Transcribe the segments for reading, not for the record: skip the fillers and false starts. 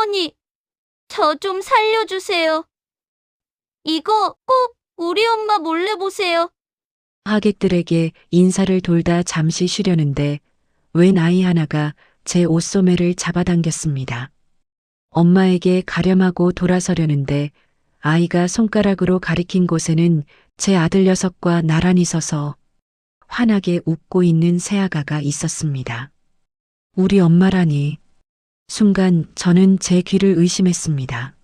어머니, 저 좀 살려주세요. 이거 꼭 우리 엄마 몰래 보세요. 하객들에게 인사를 돌다 잠시 쉬려는데 웬 아이 하나가 제 옷소매를 잡아당겼습니다. 엄마에게 가렴하고 돌아서려는데 아이가 손가락으로 가리킨 곳에는 제 아들 녀석과 나란히 서서 환하게 웃고 있는 새아가가 있었습니다. 우리 엄마라니. 순간 저는 제 귀를 의심했습니다.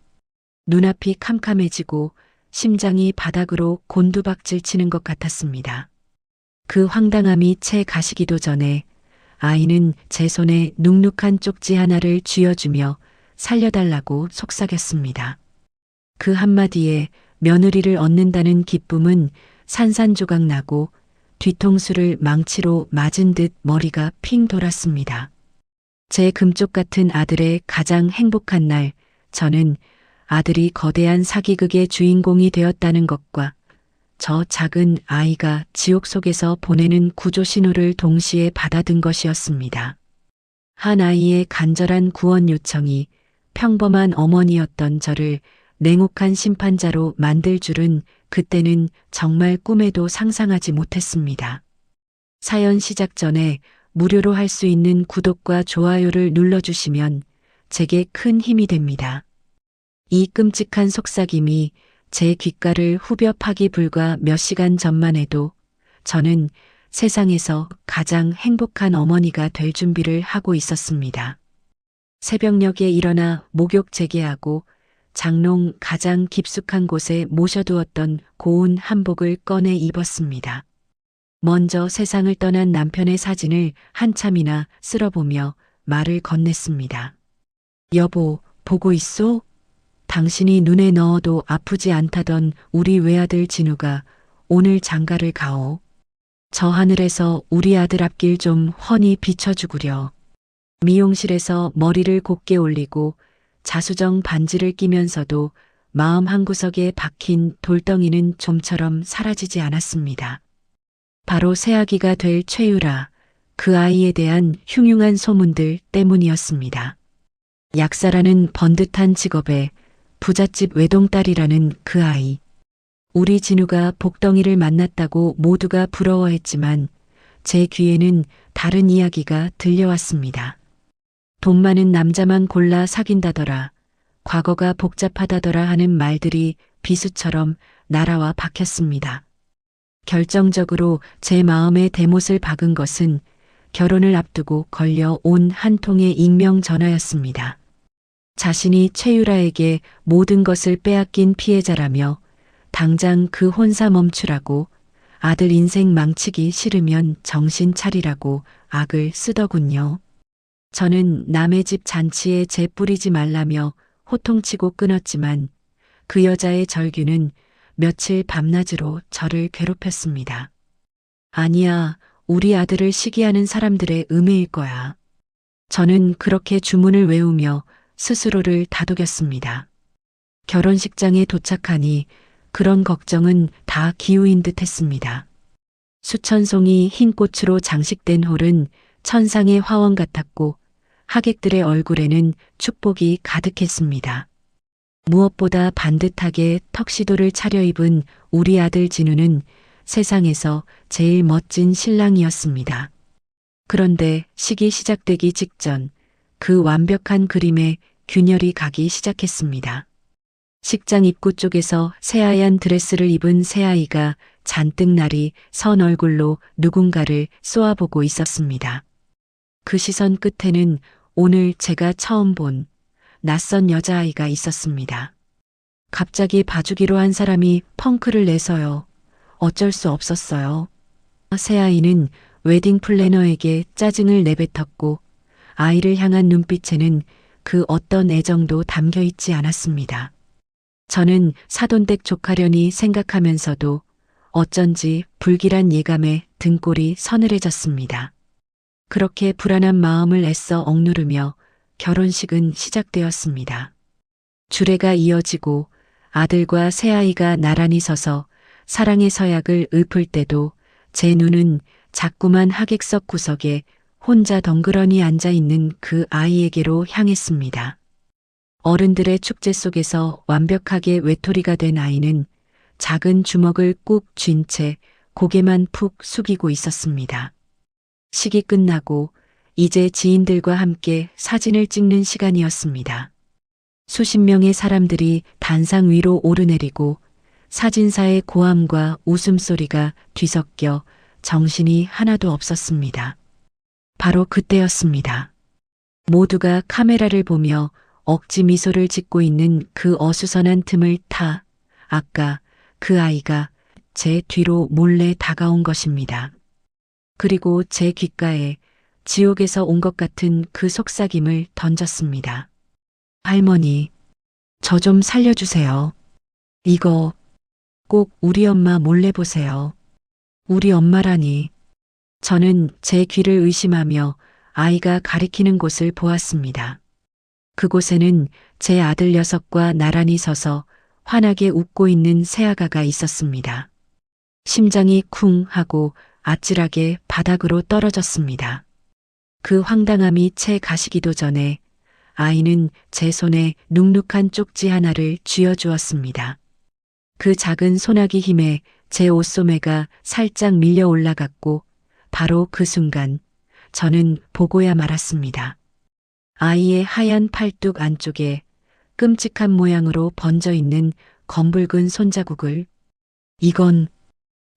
눈앞이 캄캄해지고 심장이 바닥으로 곤두박질 치는 것 같았습니다. 그 황당함이 채 가시기도 전에 아이는 제 손에 눅눅한 쪽지 하나를 쥐어주며 살려달라고 속삭였습니다. 그 한마디에 며느리를 얻는다는 기쁨은 산산조각 나고 뒤통수를 망치로 맞은 듯 머리가 핑 돌았습니다. 제 금쪽 같은 아들의 가장 행복한 날, 저는 아들이 거대한 사기극의 주인공이 되었다는 것과 저 작은 아이가 지옥 속에서 보내는 구조 신호를 동시에 받아든 것이었습니다. 한 아이의 간절한 구원 요청이 평범한 어머니였던 저를 냉혹한 심판자로 만들 줄은 그때는 정말 꿈에도 상상하지 못했습니다. 사연 시작 전에 무료로 할 수 있는 구독과 좋아요를 눌러주시면 제게 큰 힘이 됩니다. 이 끔찍한 속삭임이 제 귓가를 후벼 파기 불과 몇 시간 전만 해도 저는 세상에서 가장 행복한 어머니가 될 준비를 하고 있었습니다. 새벽녘에 일어나 목욕 재개하고 장롱 가장 깊숙한 곳에 모셔두었던 고운 한복을 꺼내 입었습니다. 먼저 세상을 떠난 남편의 사진을 한참이나 쓸어보며 말을 건넸습니다. 여보, 보고 있소? 당신이 눈에 넣어도 아프지 않다던 우리 외아들 진우가 오늘 장가를 가오. 저 하늘에서 우리 아들 앞길 좀 훤히 비춰주구려. 미용실에서 머리를 곧게 올리고 자수정 반지를 끼면서도 마음 한구석에 박힌 돌덩이는 좀처럼 사라지지 않았습니다. 바로 새아기가 될 최유라, 그 아이에 대한 흉흉한 소문들 때문이었습니다. 약사라는 번듯한 직업에 부잣집 외동딸이라는 그 아이. 우리 진우가 복덩이를 만났다고 모두가 부러워했지만 제 귀에는 다른 이야기가 들려왔습니다. 돈 많은 남자만 골라 사귄다더라, 과거가 복잡하다더라 하는 말들이 비수처럼 날아와 박혔습니다. 결정적으로 제 마음에 대못을 박은 것은 결혼을 앞두고 걸려온 한 통의 익명 전화였습니다. 자신이 최유라에게 모든 것을 빼앗긴 피해자라며 당장 그 혼사 멈추라고, 아들 인생 망치기 싫으면 정신 차리라고 악을 쓰더군요. 저는 남의 집 잔치에 재 뿌리지 말라며 호통치고 끊었지만 그 여자의 절규는 며칠 밤낮으로 저를 괴롭혔습니다. 아니야, 우리 아들을 시기하는 사람들의 음해일 거야. 저는 그렇게 주문을 외우며 스스로를 다독였습니다. 결혼식장에 도착하니 그런 걱정은 다 기우인 듯 했습니다. 수천 송이 흰 꽃으로 장식된 홀은 천상의 화원 같았고 하객들의 얼굴에는 축복이 가득했습니다. 무엇보다 반듯하게 턱시도를 차려입은 우리 아들 진우는 세상에서 제일 멋진 신랑이었습니다. 그런데 식이 시작되기 직전 그 완벽한 그림에 균열이 가기 시작했습니다. 식장 입구 쪽에서 새하얀 드레스를 입은 새아이가 잔뜩 날이 선 얼굴로 누군가를 쏘아보고 있었습니다. 그 시선 끝에는 오늘 제가 처음 본 낯선 여자아이가 있었습니다. 갑자기 봐주기로 한 사람이 펑크를 내서요. 어쩔 수 없었어요. 새아이는 웨딩 플래너에게 짜증을 내뱉었고 아이를 향한 눈빛에는 그 어떤 애정도 담겨 있지 않았습니다. 저는 사돈댁 조카려니 생각하면서도 어쩐지 불길한 예감에 등골이 서늘해졌습니다. 그렇게 불안한 마음을 애써 억누르며 결혼식은 시작되었습니다. 주례가 이어지고 아들과 새아이가 나란히 서서 사랑의 서약을 읊을 때도 제 눈은 자꾸만 하객석 구석에 혼자 덩그러니 앉아 있는 그 아이에게로 향했습니다. 어른들의 축제 속에서 완벽하게 외톨이가 된 아이는 작은 주먹을 꾹 쥔 채 고개만 푹 숙이고 있었습니다. 식이 끝나고 이제 지인들과 함께 사진을 찍는 시간이었습니다. 수십 명의 사람들이 단상 위로 오르내리고 사진사의 고함과 웃음소리가 뒤섞여 정신이 하나도 없었습니다. 바로 그때였습니다. 모두가 카메라를 보며 억지 미소를 짓고 있는 그 어수선한 틈을 타 아까 그 아이가 제 뒤로 몰래 다가온 것입니다. 그리고 제 귓가에 지옥에서 온 것 같은 그 속삭임을 던졌습니다. 할머니, 저 좀 살려주세요. 이거 꼭 우리 엄마 몰래 보세요. 우리 엄마라니. 저는 제 귀를 의심하며 아이가 가리키는 곳을 보았습니다. 그곳에는 제 아들 녀석과 나란히 서서 환하게 웃고 있는 새아가가 있었습니다. 심장이 쿵 하고 아찔하게 바닥으로 떨어졌습니다. 그 황당함이 채 가시기도 전에 아이는 제 손에 눅눅한 쪽지 하나를 쥐어주었습니다. 그 작은 소나기 힘에 제 옷소매가 살짝 밀려 올라갔고 바로 그 순간 저는 보고야 말았습니다. 아이의 하얀 팔뚝 안쪽에 끔찍한 모양으로 번져 있는 검붉은 손자국을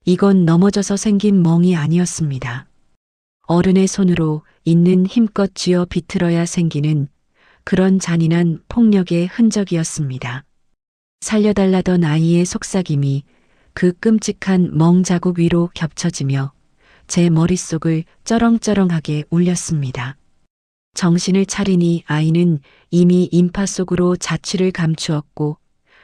이건 넘어져서 생긴 멍이 아니었습니다. 어른의 손으로 있는 힘껏 쥐어 비틀어야 생기는 그런 잔인한 폭력의 흔적이었습니다. 살려달라던 아이의 속삭임이 그 끔찍한 멍 자국 위로 겹쳐지며 제 머릿속을 쩌렁쩌렁하게 울렸습니다. 정신을 차리니 아이는 이미 인파 속으로 자취를 감추었고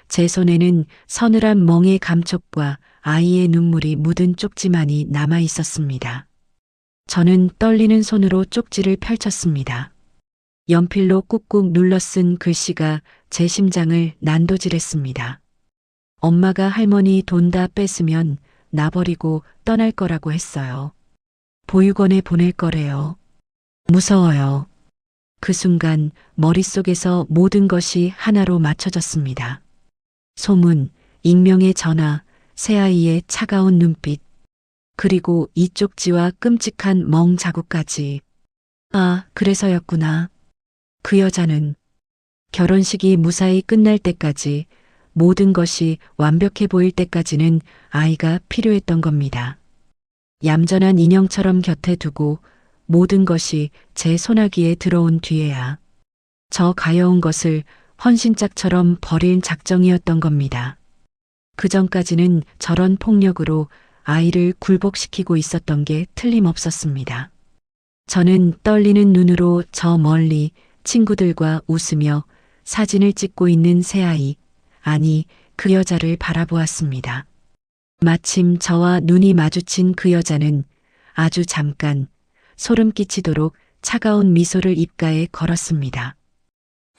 제 손에는 서늘한 멍의 감촉과 아이의 눈물이 묻은 쪽지만이 남아 있었습니다. 저는 떨리는 손으로 쪽지를 펼쳤습니다. 연필로 꾹꾹 눌러 쓴 글씨가 제 심장을 난도질했습니다. 엄마가 할머니 돈 다 뺏으면 나버리고 떠날 거라고 했어요. 보육원에 보낼 거래요. 무서워요. 그 순간 머릿속에서 모든 것이 하나로 맞춰졌습니다. 소문, 익명의 전화, 새아이의 차가운 눈빛, 그리고 이 쪽지와 끔찍한 멍 자국까지. 아, 그래서였구나. 그 여자는 결혼식이 무사히 끝날 때까지 모든 것이 완벽해 보일 때까지는 아이가 필요했던 겁니다. 얌전한 인형처럼 곁에 두고 모든 것이 제 소나기에 들어온 뒤에야 저 가여운 것을 헌신짝처럼 버릴 작정이었던 겁니다. 그 전까지는 저런 폭력으로 아이를 굴복시키고 있었던 게 틀림없었습니다. 저는 떨리는 눈으로 저 멀리 친구들과 웃으며 사진을 찍고 있는 새아이, 아니 그 여자를 바라보았습니다. 마침 저와 눈이 마주친 그 여자는 아주 잠깐 소름 끼치도록 차가운 미소를 입가에 걸었습니다.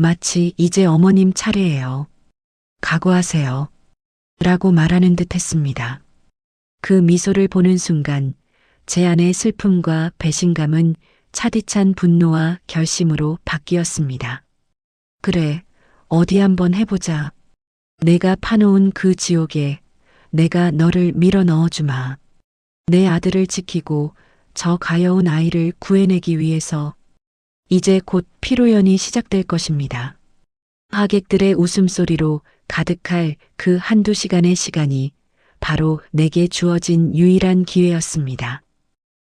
마치 이제 어머님 차례예요. 각오하세요. 라고 말하는 듯 했습니다. 그 미소를 보는 순간 제 안의 슬픔과 배신감은 차디찬 분노와 결심으로 바뀌었습니다. 그래, 어디 한번 해보자. 내가 파놓은 그 지옥에 내가 너를 밀어 넣어주마. 내 아들을 지키고 저 가여운 아이를 구해내기 위해서 이제 곧 피로연이 시작될 것입니다. 하객들의 웃음소리로 가득할 그 한두 시간의 시간이 바로 내게 주어진 유일한 기회였습니다.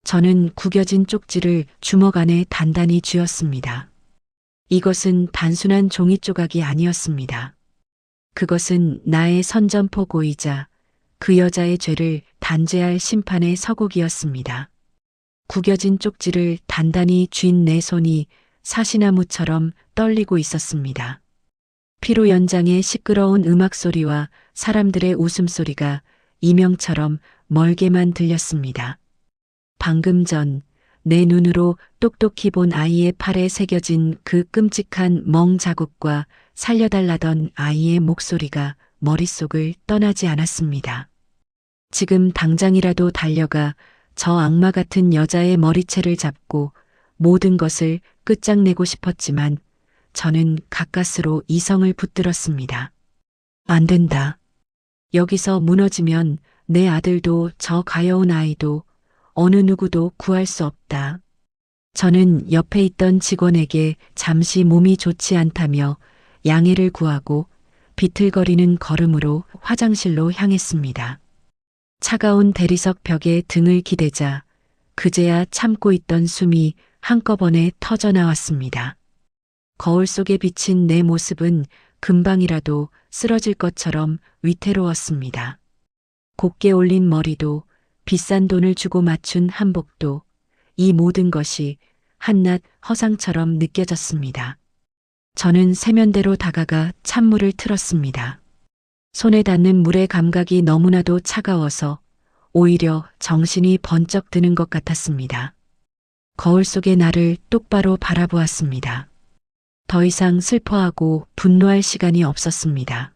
저는 구겨진 쪽지를 주먹 안에 단단히 쥐었습니다. 이것은 단순한 종이 조각이 아니었습니다. 그것은 나의 선전포고이자 그 여자의 죄를 단죄할 심판의 서곡이었습니다. 구겨진 쪽지를 단단히 쥔 내 손이 사시나무처럼 떨리고 있었습니다. 피로 연장의 시끄러운 음악 소리와 사람들의 웃음소리가 이명처럼 멀게만 들렸습니다. 방금 전 내 눈으로 똑똑히 본 아이의 팔에 새겨진 그 끔찍한 멍 자국과 살려달라던 아이의 목소리가 머릿속을 떠나지 않았습니다. 지금 당장이라도 달려가 저 악마 같은 여자의 머리채를 잡고 모든 것을 끝장내고 싶었지만 저는 가까스로 이성을 붙들었습니다. 안 된다. 여기서 무너지면 내 아들도 저 가여운 아이도 어느 누구도 구할 수 없다. 저는 옆에 있던 직원에게 잠시 몸이 좋지 않다며 양해를 구하고 비틀거리는 걸음으로 화장실로 향했습니다. 차가운 대리석 벽에 등을 기대자 그제야 참고 있던 숨이 한꺼번에 터져 나왔습니다. 거울 속에 비친 내 모습은 금방이라도 쓰러질 것처럼 위태로웠습니다. 곱게 올린 머리도 비싼 돈을 주고 맞춘 한복도 이 모든 것이 한낱 허상처럼 느껴졌습니다. 저는 세면대로 다가가 찬물을 틀었습니다. 손에 닿는 물의 감각이 너무나도 차가워서 오히려 정신이 번쩍 드는 것 같았습니다. 거울 속의 나를 똑바로 바라보았습니다. 더 이상 슬퍼하고 분노할 시간이 없었습니다.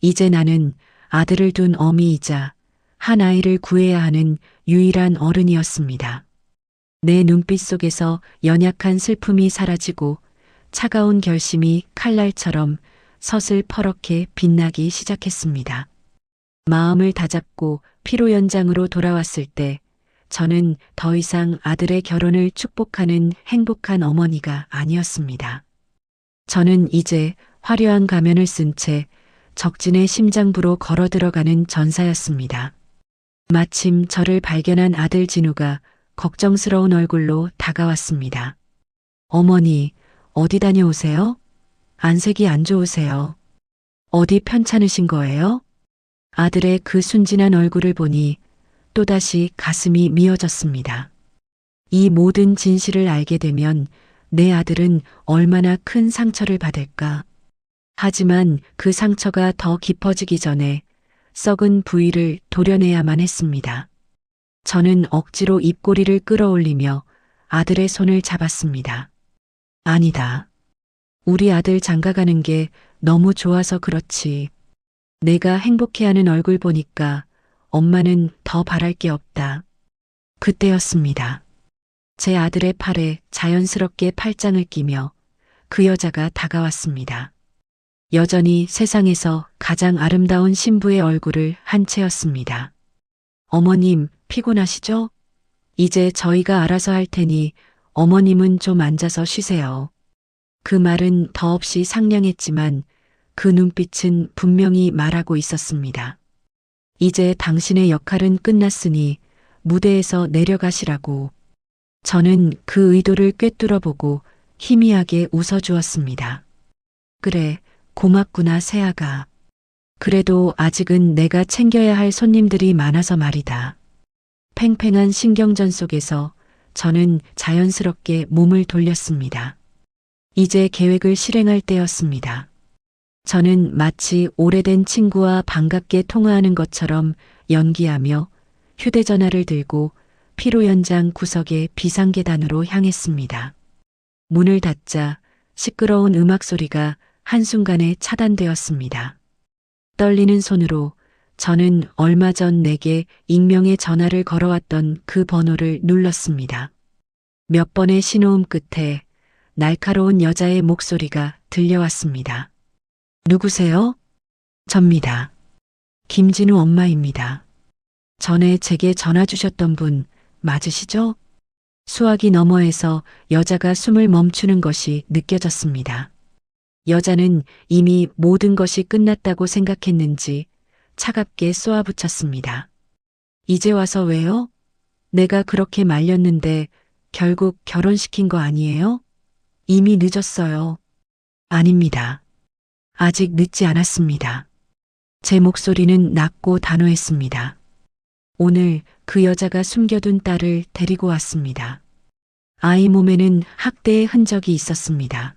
이제 나는 아들을 둔 어미이자 한 아이를 구해야 하는 유일한 어른이었습니다. 내 눈빛 속에서 연약한 슬픔이 사라지고 차가운 결심이 칼날처럼 서슬퍼렇게 빛나기 시작했습니다. 마음을 다잡고 피로 연장으로 돌아왔을 때 저는 더 이상 아들의 결혼을 축복하는 행복한 어머니가 아니었습니다. 저는 이제 화려한 가면을 쓴 채 적진의 심장부로 걸어 들어가는 전사였습니다. 마침 저를 발견한 아들 진우가 걱정스러운 얼굴로 다가왔습니다. 어머니, 어디 다녀오세요? 안색이 안 좋으세요. 어디 편찮으신 거예요? 아들의 그 순진한 얼굴을 보니 또다시 가슴이 미어졌습니다. 이 모든 진실을 알게 되면 내 아들은 얼마나 큰 상처를 받을까. 하지만 그 상처가 더 깊어지기 전에 썩은 부위를 도려내야만 했습니다. 저는 억지로 입꼬리를 끌어올리며 아들의 손을 잡았습니다. 아니다. 우리 아들 장가가는 게 너무 좋아서 그렇지. 내가 행복해하는 얼굴 보니까 엄마는 더 바랄 게 없다. 그때였습니다. 제 아들의 팔에 자연스럽게 팔짱을 끼며 그 여자가 다가왔습니다. 여전히 세상에서 가장 아름다운 신부의 얼굴을 한 채였습니다. 어머님, 피곤하시죠? 이제 저희가 알아서 할 테니 어머님은 좀 앉아서 쉬세요. 그 말은 더없이 상냥했지만 그 눈빛은 분명히 말하고 있었습니다. 이제 당신의 역할은 끝났으니 무대에서 내려가시라고. 저는 그 의도를 꿰뚫어보고 희미하게 웃어주었습니다. 그래, 고맙구나 새아가. 그래도 아직은 내가 챙겨야 할 손님들이 많아서 말이다. 팽팽한 신경전 속에서 저는 자연스럽게 몸을 돌렸습니다. 이제 계획을 실행할 때였습니다. 저는 마치 오래된 친구와 반갑게 통화하는 것처럼 연기하며 휴대전화를 들고 피로연장 구석의 비상계단으로 향했습니다. 문을 닫자 시끄러운 음악 소리가 한순간에 차단되었습니다. 떨리는 손으로 저는 얼마 전 내게 익명의 전화를 걸어왔던 그 번호를 눌렀습니다. 몇 번의 신호음 끝에 날카로운 여자의 목소리가 들려왔습니다. 누구세요? 접니다. 김진우 엄마입니다. 전에 제게 전화 주셨던 분 맞으시죠? 수화기 너머에서 여자가 숨을 멈추는 것이 느껴졌습니다. 여자는 이미 모든 것이 끝났다고 생각했는지 차갑게 쏘아붙였습니다. 이제 와서 왜요? 내가 그렇게 말렸는데 결국 결혼시킨 거 아니에요? 이미 늦었어요. 아닙니다. 아직 늦지 않았습니다. 제 목소리는 낮고 단호했습니다. 오늘 그 여자가 숨겨둔 딸을 데리고 왔습니다. 아이 몸에는 학대의 흔적이 있었습니다.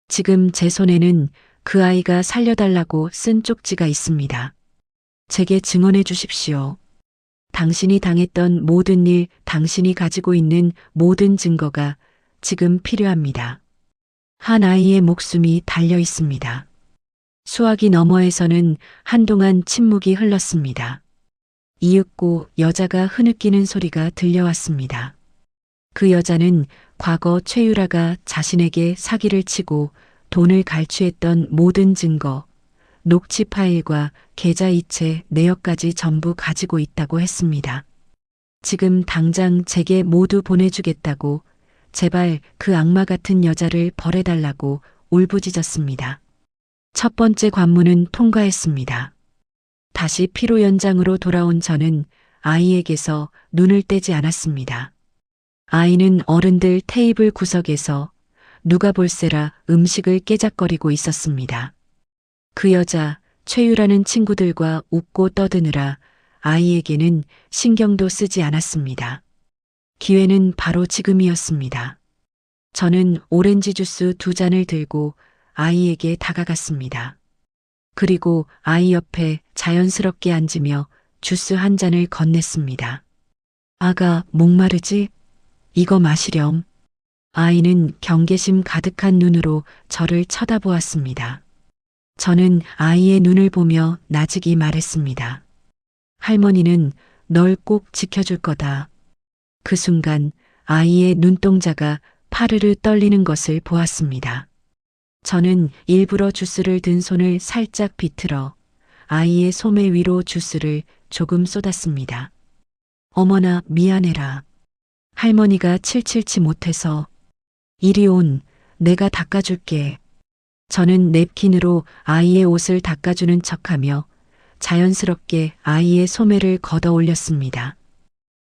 지금 제 손에는 그 아이가 살려달라고 쓴 쪽지가 있습니다. 제게 증언해 주십시오. 당신이 당했던 모든 일, 당신이 가지고 있는 모든 증거가 지금 필요합니다. 한 아이의 목숨이 달려 있습니다. 수화기 너머에서는 한동안 침묵이 흘렀습니다. 이윽고 여자가 흐느끼는 소리가 들려왔습니다. 그 여자는 과거 최유라가 자신에게 사기를 치고 돈을 갈취했던 모든 증거, 녹취 파일과 계좌이체 내역까지 전부 가지고 있다고 했습니다. 지금 당장 제게 모두 보내주겠다고 제발 그 악마 같은 여자를 벌해달라고 울부짖었습니다. 첫 번째 관문은 통과했습니다. 다시 피로 연장으로 돌아온 저는 아이에게서 눈을 떼지 않았습니다. 아이는 어른들 테이블 구석에서 누가 볼세라 음식을 깨작거리고 있었습니다. 그 여자 최유라는 친구들과 웃고 떠드느라 아이에게는 신경도 쓰지 않았습니다. 기회는 바로 지금이었습니다. 저는 오렌지 주스 2잔을 들고 아이에게 다가갔습니다. 그리고 아이 옆에 자연스럽게 앉으며 주스 1잔을 건넸습니다. 아가, 목마르지? 이거 마시렴. 아이는 경계심 가득한 눈으로 저를 쳐다보았습니다. 저는 아이의 눈을 보며 나직이 말했습니다. 할머니는 널 꼭 지켜줄 거다. 그 순간 아이의 눈동자가 파르르 떨리는 것을 보았습니다. 저는 일부러 주스를 든 손을 살짝 비틀어 아이의 소매 위로 주스를 조금 쏟았습니다. 어머나, 미안해라. 할머니가 칠칠치 못해서. 이리 온, 내가 닦아줄게. 저는 냅킨으로 아이의 옷을 닦아주는 척하며 자연스럽게 아이의 소매를 걷어 올렸습니다.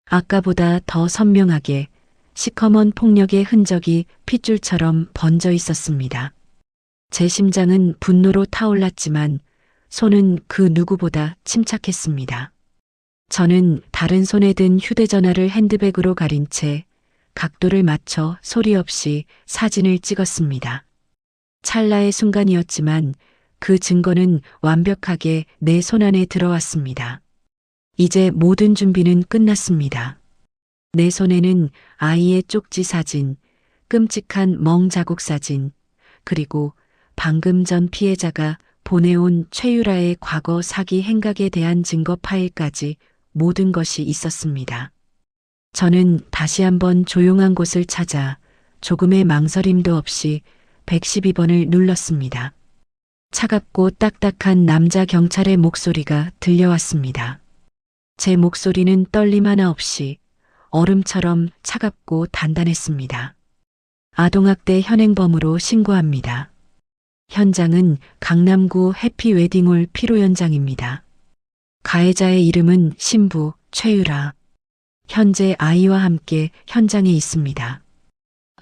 아까보다 더 선명하게 시커먼 폭력의 흔적이 핏줄처럼 번져 있었습니다. 제 심장은 분노로 타올랐지만 손은 그 누구보다 침착했습니다. 저는 다른 손에 든 휴대전화를 핸드백으로 가린 채 각도를 맞춰 소리 없이 사진을 찍었습니다. 찰나의 순간이었지만 그 증거는 완벽하게 내 손안에 들어왔습니다. 이제 모든 준비는 끝났습니다. 내 손에는 아이의 쪽지 사진, 끔찍한 멍 자국 사진, 그리고 방금 전 피해자가 보내온 최유라의 과거 사기 행각에 대한 증거 파일까지 모든 것이 있었습니다. 저는 다시 한번 조용한 곳을 찾아 조금의 망설임도 없이 112번을 눌렀습니다. 차갑고 딱딱한 남자 경찰의 목소리가 들려왔습니다. 제 목소리는 떨림 하나 없이 얼음처럼 차갑고 단단했습니다. 아동학대 현행범으로 신고합니다. 현장은 강남구 해피웨딩홀 피로 현장입니다. 가해자의 이름은 신부 최유라. 현재 아이와 함께 현장에 있습니다.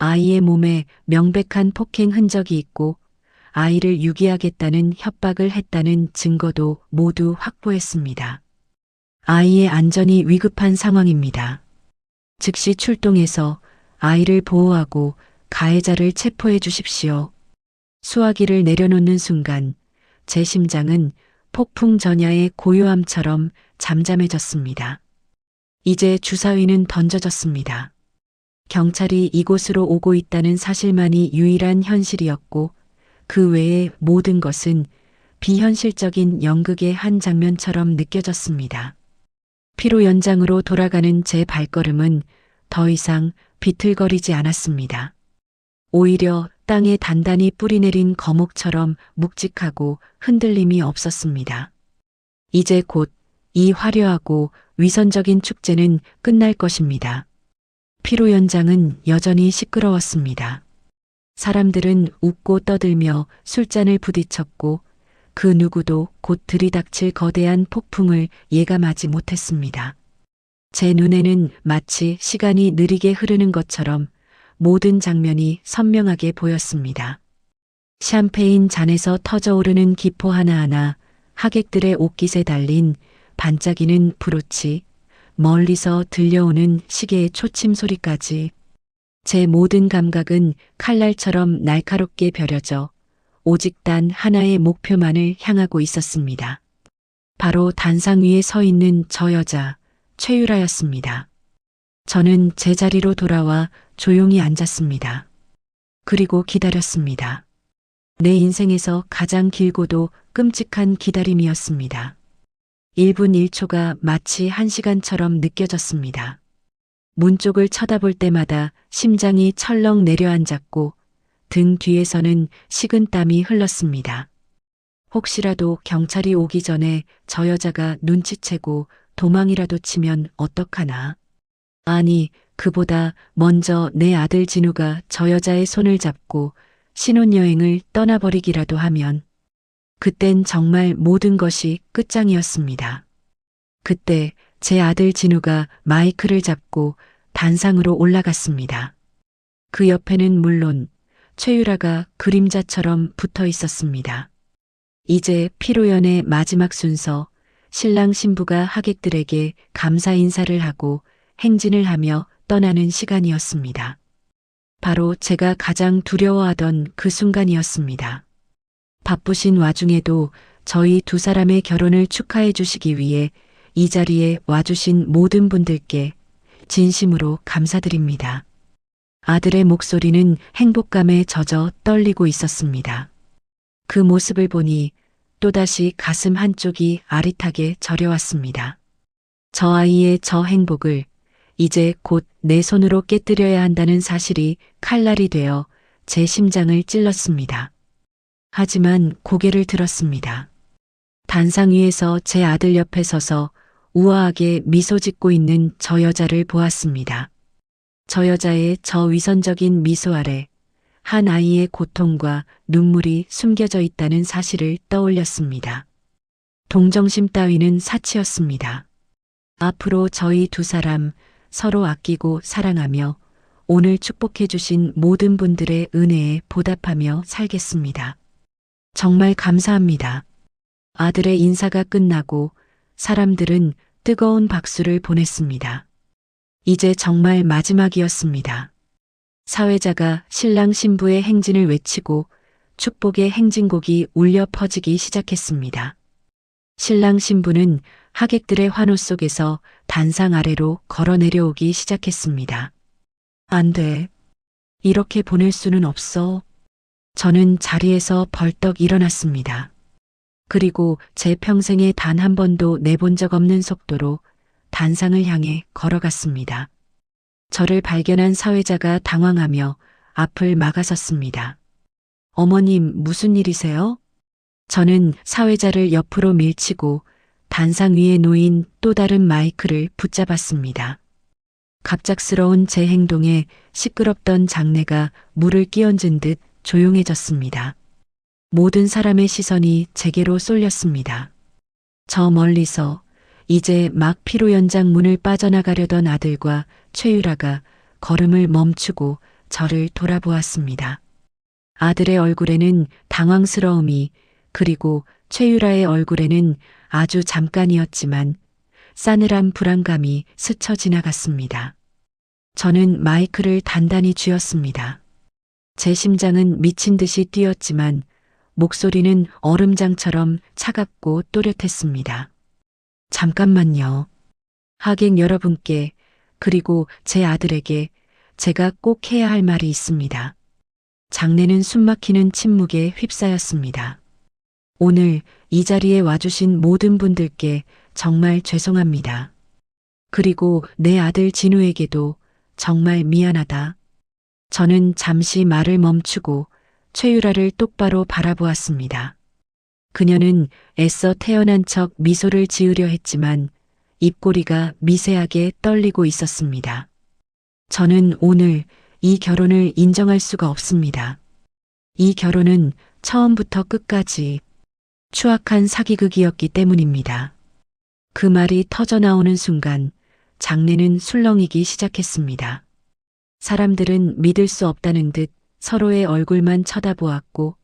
아이의 몸에 명백한 폭행 흔적이 있고 아이를 유기하겠다는 협박을 했다는 증거도 모두 확보했습니다. 아이의 안전이 위급한 상황입니다. 즉시 출동해서 아이를 보호하고 가해자를 체포해 주십시오. 수화기를 내려놓는 순간 제 심장은 폭풍 전야의 고요함처럼 잠잠해졌습니다. 이제 주사위는 던져졌습니다. 경찰이 이곳으로 오고 있다는 사실만이 유일한 현실이었고 그 외의 모든 것은 비현실적인 연극의 한 장면처럼 느껴졌습니다. 피로 연장으로 돌아가는 제 발걸음은 더 이상 비틀거리지 않았습니다. 오히려 땅에 단단히 뿌리내린 거목처럼 묵직하고 흔들림이 없었습니다. 이제 곧 이 화려하고 위선적인 축제는 끝날 것입니다. 피로 연장은 여전히 시끄러웠습니다. 사람들은 웃고 떠들며 술잔을 부딪혔고 그 누구도 곧 들이닥칠 거대한 폭풍을 예감하지 못했습니다. 제 눈에는 마치 시간이 느리게 흐르는 것처럼 모든 장면이 선명하게 보였습니다. 샴페인 잔에서 터져오르는 기포 하나하나, 하객들의 옷깃에 달린 반짝이는 브로치, 멀리서 들려오는 시계의 초침 소리까지 제 모든 감각은 칼날처럼 날카롭게 벼려져 오직 단 하나의 목표만을 향하고 있었습니다. 바로 단상 위에 서 있는 저 여자, 최유라였습니다. 저는 제자리로 돌아와 조용히 앉았습니다. 그리고 기다렸습니다. 내 인생에서 가장 길고도 끔찍한 기다림이었습니다. 1분 1초가 마치 1시간처럼 느껴졌습니다. 문 쪽을 쳐다볼 때마다 심장이 철렁 내려앉았고 등 뒤에서는 식은땀이 흘렀습니다. 혹시라도 경찰이 오기 전에 저 여자가 눈치채고 도망이라도 치면 어떡하나. 아니, 그보다 먼저 내 아들 진우가 저 여자의 손을 잡고 신혼여행을 떠나버리기라도 하면 그땐 정말 모든 것이 끝장이었습니다. 그때 제 아들 진우가 마이크를 잡고 단상으로 올라갔습니다. 그 옆에는 물론 최유라가 그림자처럼 붙어 있었습니다. 이제 피로연의 마지막 순서, 신랑 신부가 하객들에게 감사 인사를 하고 행진을 하며 떠나는 시간이었습니다. 바로 제가 가장 두려워하던 그 순간이었습니다. 바쁘신 와중에도 저희 두 사람의 결혼을 축하해 주시기 위해 이 자리에 와주신 모든 분들께 진심으로 감사드립니다. 아들의 목소리는 행복감에 젖어 떨리고 있었습니다. 그 모습을 보니 또다시 가슴 한쪽이 아릿하게 저려왔습니다. 저 아이의 저 행복을 이제 곧 내 손으로 깨뜨려야 한다는 사실이 칼날이 되어 제 심장을 찔렀습니다. 하지만 고개를 들었습니다. 단상 위에서 제 아들 옆에 서서 우아하게 미소 짓고 있는 저 여자를 보았습니다. 저 여자의 저 위선적인 미소 아래 한 아이의 고통과 눈물이 숨겨져 있다는 사실을 떠올렸습니다. 동정심 따위는 사치였습니다. 앞으로 저희 두 사람 서로 아끼고 사랑하며 오늘 축복해 주신 모든 분들의 은혜에 보답하며 살겠습니다. 정말 감사합니다. 아들의 인사가 끝나고 사람들은 뜨거운 박수를 보냈습니다. 이제 정말 마지막이었습니다. 사회자가 신랑 신부의 행진을 외치고 축복의 행진곡이 울려 퍼지기 시작했습니다. 신랑 신부는 하객들의 환호 속에서 단상 아래로 걸어 내려오기 시작했습니다. 안 돼. 이렇게 보낼 수는 없어. 저는 자리에서 벌떡 일어났습니다. 그리고 제 평생에 단 한 번도 내본 적 없는 속도로 단상을 향해 걸어갔습니다. 저를 발견한 사회자가 당황하며 앞을 막아섰습니다. 어머님, 무슨 일이세요? 저는 사회자를 옆으로 밀치고 단상 위에 놓인 또 다른 마이크를 붙잡았습니다. 갑작스러운 제 행동에 시끄럽던 장내가 물을 끼얹은 듯 조용해졌습니다. 모든 사람의 시선이 제게로 쏠렸습니다. 저 멀리서 이제 막 피로 연장 문을 빠져나가려던 아들과 최유라가 걸음을 멈추고 저를 돌아보았습니다. 아들의 얼굴에는 당황스러움이 그리고 최유라의 얼굴에는 아주 잠깐이었지만 싸늘한 불안감이 스쳐 지나갔습니다. 저는 마이크를 단단히 쥐었습니다. 제 심장은 미친 듯이 뛰었지만 목소리는 얼음장처럼 차갑고 또렷했습니다. 잠깐만요. 하객 여러분께 그리고 제 아들에게 제가 꼭 해야 할 말이 있습니다. 장내는 숨막히는 침묵에 휩싸였습니다. 오늘 이 자리에 와주신 모든 분들께 정말 죄송합니다. 그리고 내 아들 진우에게도 정말 미안하다. 저는 잠시 말을 멈추고 최유라를 똑바로 바라보았습니다. 그녀는 애써 태어난 척 미소를 지으려 했지만 입꼬리가 미세하게 떨리고 있었습니다. 저는 오늘 이 결혼을 인정할 수가 없습니다. 이 결혼은 처음부터 끝까지 추악한 사기극이었기 때문입니다. 그 말이 터져나오는 순간 장내는 술렁이기 시작했습니다. 사람들은 믿을 수 없다는 듯 서로의 얼굴만 쳐다보았고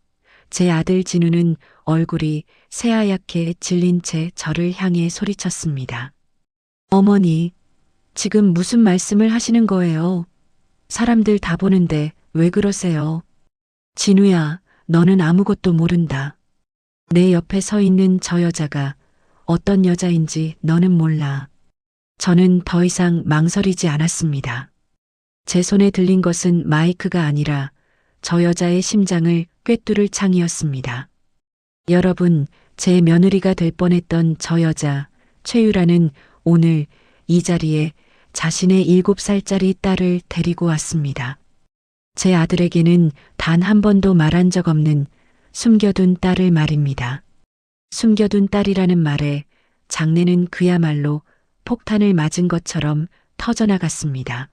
제 아들 진우는 얼굴이 새하얗게 질린 채 저를 향해 소리쳤습니다. 어머니, 지금 무슨 말씀을 하시는 거예요? 사람들 다 보는데 왜 그러세요? 진우야, 너는 아무것도 모른다. 내 옆에 서 있는 저 여자가 어떤 여자인지 너는 몰라. 저는 더 이상 망설이지 않았습니다. 제 손에 들린 것은 마이크가 아니라 저 여자의 심장을 꿰뚫을 창이었습니다. 여러분, 제 며느리가 될 뻔했던 저 여자, 최유라는 오늘 이 자리에 자신의 7살짜리 딸을 데리고 왔습니다. 제 아들에게는 단 한 번도 말한 적 없는 숨겨둔 딸을 말입니다. 숨겨둔 딸이라는 말에 장내는 그야말로 폭탄을 맞은 것처럼 터져나갔습니다.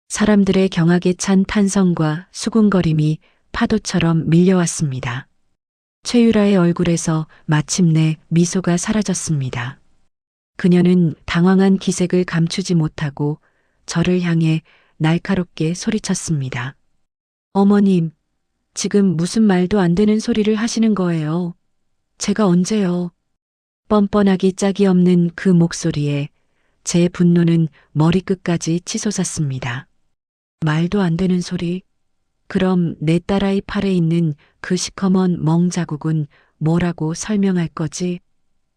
사람들의 경악에 찬 탄성과 수군거림이 파도처럼 밀려왔습니다. 최유라의 얼굴에서 마침내 미소가 사라졌습니다. 그녀는 당황한 기색을 감추지 못하고 저를 향해 날카롭게 소리쳤습니다. 어머님, 지금 무슨 말도 안 되는 소리를 하시는 거예요. 제가 언제요? 뻔뻔하기 짝이 없는 그 목소리에 제 분노는 머리끝까지 치솟았습니다. 말도 안 되는 소리? 그럼 내 딸아이 팔에 있는 그 시커먼 멍 자국은 뭐라고 설명할 거지?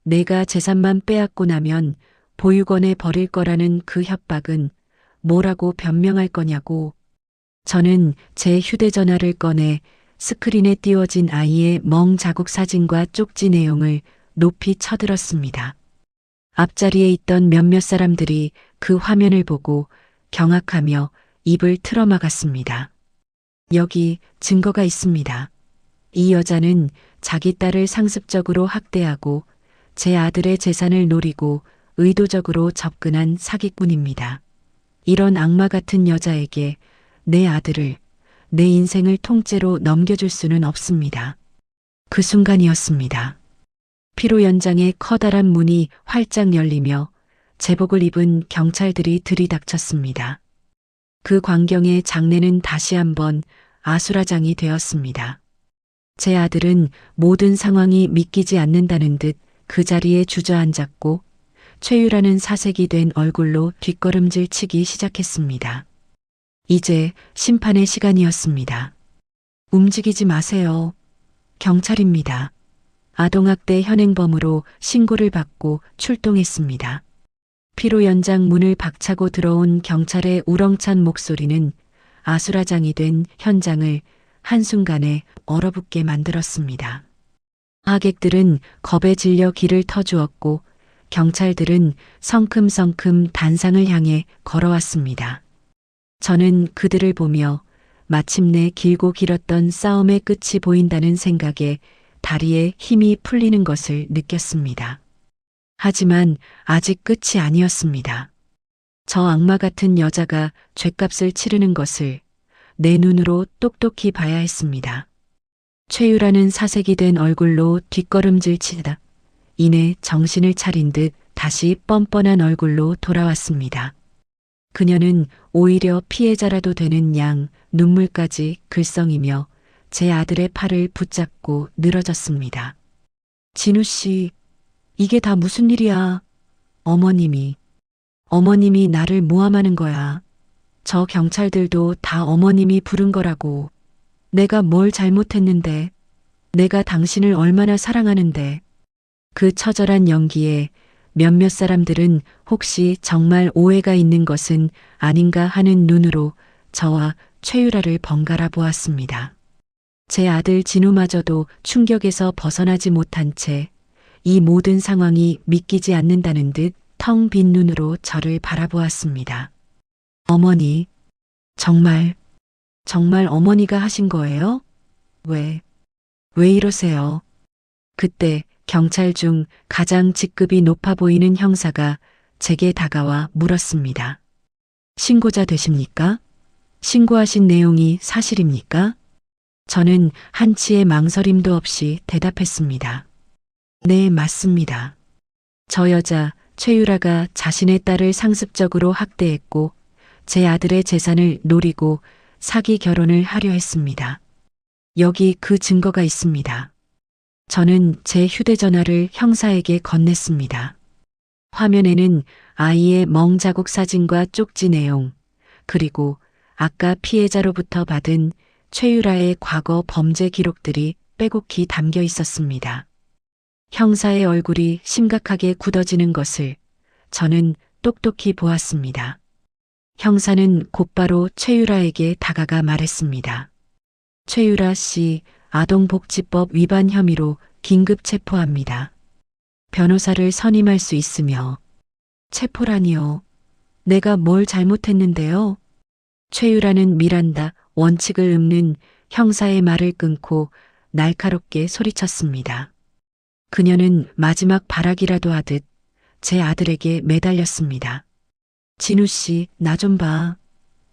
내가 재산만 빼앗고 나면 보육원에 버릴 거라는 그 협박은 뭐라고 변명할 거냐고. 저는 제 휴대전화를 꺼내 스크린에 띄워진 아이의 멍 자국 사진과 쪽지 내용을 높이 쳐들었습니다. 앞자리에 있던 몇몇 사람들이 그 화면을 보고 경악하며 입을 틀어막았습니다. 여기 증거가 있습니다. 이 여자는 자기 딸을 상습적으로 학대하고 제 아들의 재산을 노리고 의도적으로 접근한 사기꾼입니다. 이런 악마 같은 여자에게 내 아들을, 내 인생을 통째로 넘겨줄 수는 없습니다. 그 순간이었습니다. 피로 연장의 커다란 문이 활짝 열리며 제복을 입은 경찰들이 들이닥쳤습니다. 그 광경에 장내는 다시 한번 아수라장이 되었습니다. 제 아들은 모든 상황이 믿기지 않는다는 듯 그 자리에 주저앉았고 최유라는 사색이 된 얼굴로 뒷걸음질 치기 시작했습니다. 이제 심판의 시간이었습니다. 움직이지 마세요. 경찰입니다. 아동학대 현행범으로 신고를 받고 출동했습니다. 피로 연장 문을 박차고 들어온 경찰의 우렁찬 목소리는 아수라장이 된 현장을 한순간에 얼어붙게 만들었습니다. 하객들은 겁에 질려 귀를 터주었고 경찰들은 성큼성큼 단상을 향해 걸어왔습니다. 저는 그들을 보며 마침내 길고 길었던 싸움의 끝이 보인다는 생각에 다리에 힘이 풀리는 것을 느꼈습니다. 하지만 아직 끝이 아니었습니다. 저 악마 같은 여자가 죗값을 치르는 것을 내 눈으로 똑똑히 봐야 했습니다. 최유라는 사색이 된 얼굴로 뒷걸음질 치다 이내 정신을 차린 듯 다시 뻔뻔한 얼굴로 돌아왔습니다. 그녀는 오히려 피해자라도 되는 양 눈물까지 글썽이며 제 아들의 팔을 붙잡고 늘어졌습니다. 진우 씨, 이게 다 무슨 일이야? 어머님이 나를 모함하는 거야. 저 경찰들도 다 어머님이 부른 거라고. 내가 뭘 잘못했는데, 내가 당신을 얼마나 사랑하는데. 그 처절한 연기에 몇몇 사람들은 혹시 정말 오해가 있는 것은 아닌가 하는 눈으로 저와 최유라를 번갈아 보았습니다. 제 아들 진우마저도 충격에서 벗어나지 못한 채 이 모든 상황이 믿기지 않는다는 듯 텅 빈 눈으로 저를 바라보았습니다. 어머니, 정말 어머니가 하신 거예요? 왜 이러세요? 그때 경찰 중 가장 직급이 높아 보이는 형사가 제게 다가와 물었습니다. 신고자 되십니까? 신고하신 내용이 사실입니까? 저는 한치의 망설임도 없이 대답했습니다. 네, 맞습니다. 저 여자 최유라가 자신의 딸을 상습적으로 학대했고 제 아들의 재산을 노리고 사기 결혼을 하려 했습니다. 여기 그 증거가 있습니다. 저는 제 휴대전화를 형사에게 건넸습니다. 화면에는 아이의 멍 자국 사진과 쪽지 내용, 그리고 아까 피해자로부터 받은 최유라의 과거 범죄 기록들이 빼곡히 담겨 있었습니다. 형사의 얼굴이 심각하게 굳어지는 것을 저는 똑똑히 보았습니다. 형사는 곧바로 최유라에게 다가가 말했습니다. 최유라 씨, 아동복지법 위반 혐의로 긴급 체포합니다. 변호사를 선임할 수 있으며. 체포라니요. 내가 뭘 잘못했는데요? 최유라는 미란다 원칙을 읊는 형사의 말을 끊고 날카롭게 소리쳤습니다. 그녀는 마지막 발악이라도 하듯 제 아들에게 매달렸습니다. 진우 씨, 나 좀 봐.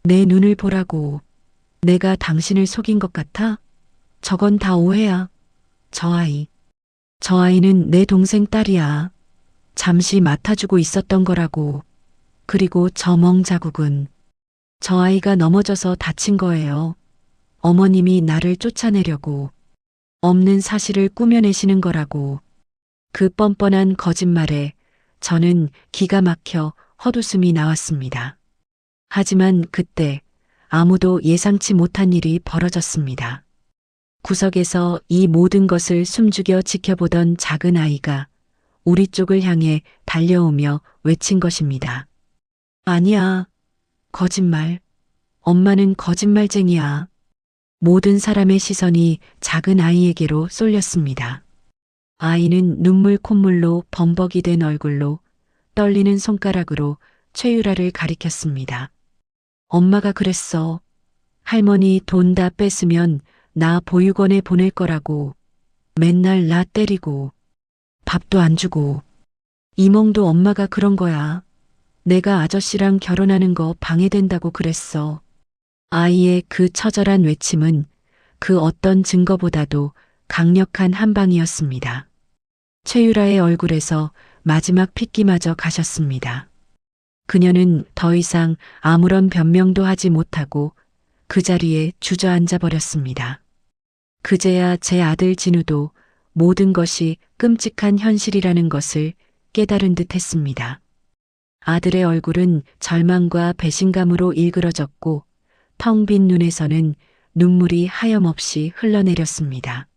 내 눈을 보라고. 내가 당신을 속인 것 같아? 저건 다 오해야. 저 아이는 내 동생 딸이야. 잠시 맡아주고 있었던 거라고. 그리고 저 멍자국은 저 아이가 넘어져서 다친 거예요. 어머님이 나를 쫓아내려고 없는 사실을 꾸며내시는 거라고. 그 뻔뻔한 거짓말에 저는 기가 막혀 헛웃음이 나왔습니다. 하지만 그때 아무도 예상치 못한 일이 벌어졌습니다. 구석에서 이 모든 것을 숨죽여 지켜보던 작은 아이가 우리 쪽을 향해 달려오며 외친 것입니다. 아니야. 거짓말. 엄마는 거짓말쟁이야. 모든 사람의 시선이 작은 아이에게로 쏠렸습니다. 아이는 눈물 콧물로 범벅이 된 얼굴로 떨리는 손가락으로 최유라를 가리켰습니다. 엄마가 그랬어. 할머니 돈 다 뺐으면 나 보육원에 보낼 거라고. 맨날 나 때리고 밥도 안 주고. 이몽도 엄마가 그런 거야. 내가 아저씨랑 결혼하는 거 방해된다고 그랬어. 아이의 그 처절한 외침은 그 어떤 증거보다도 강력한 한방이었습니다. 최유라의 얼굴에서 마지막 핏기마저 가셨습니다. 그녀는 더 이상 아무런 변명도 하지 못하고 그 자리에 주저앉아 버렸습니다. 그제야 제 아들 진우도 모든 것이 끔찍한 현실이라는 것을 깨달은 듯 했습니다. 아들의 얼굴은 절망과 배신감으로 일그러졌고 텅 빈 눈에서는 눈물이 하염없이 흘러내렸습니다.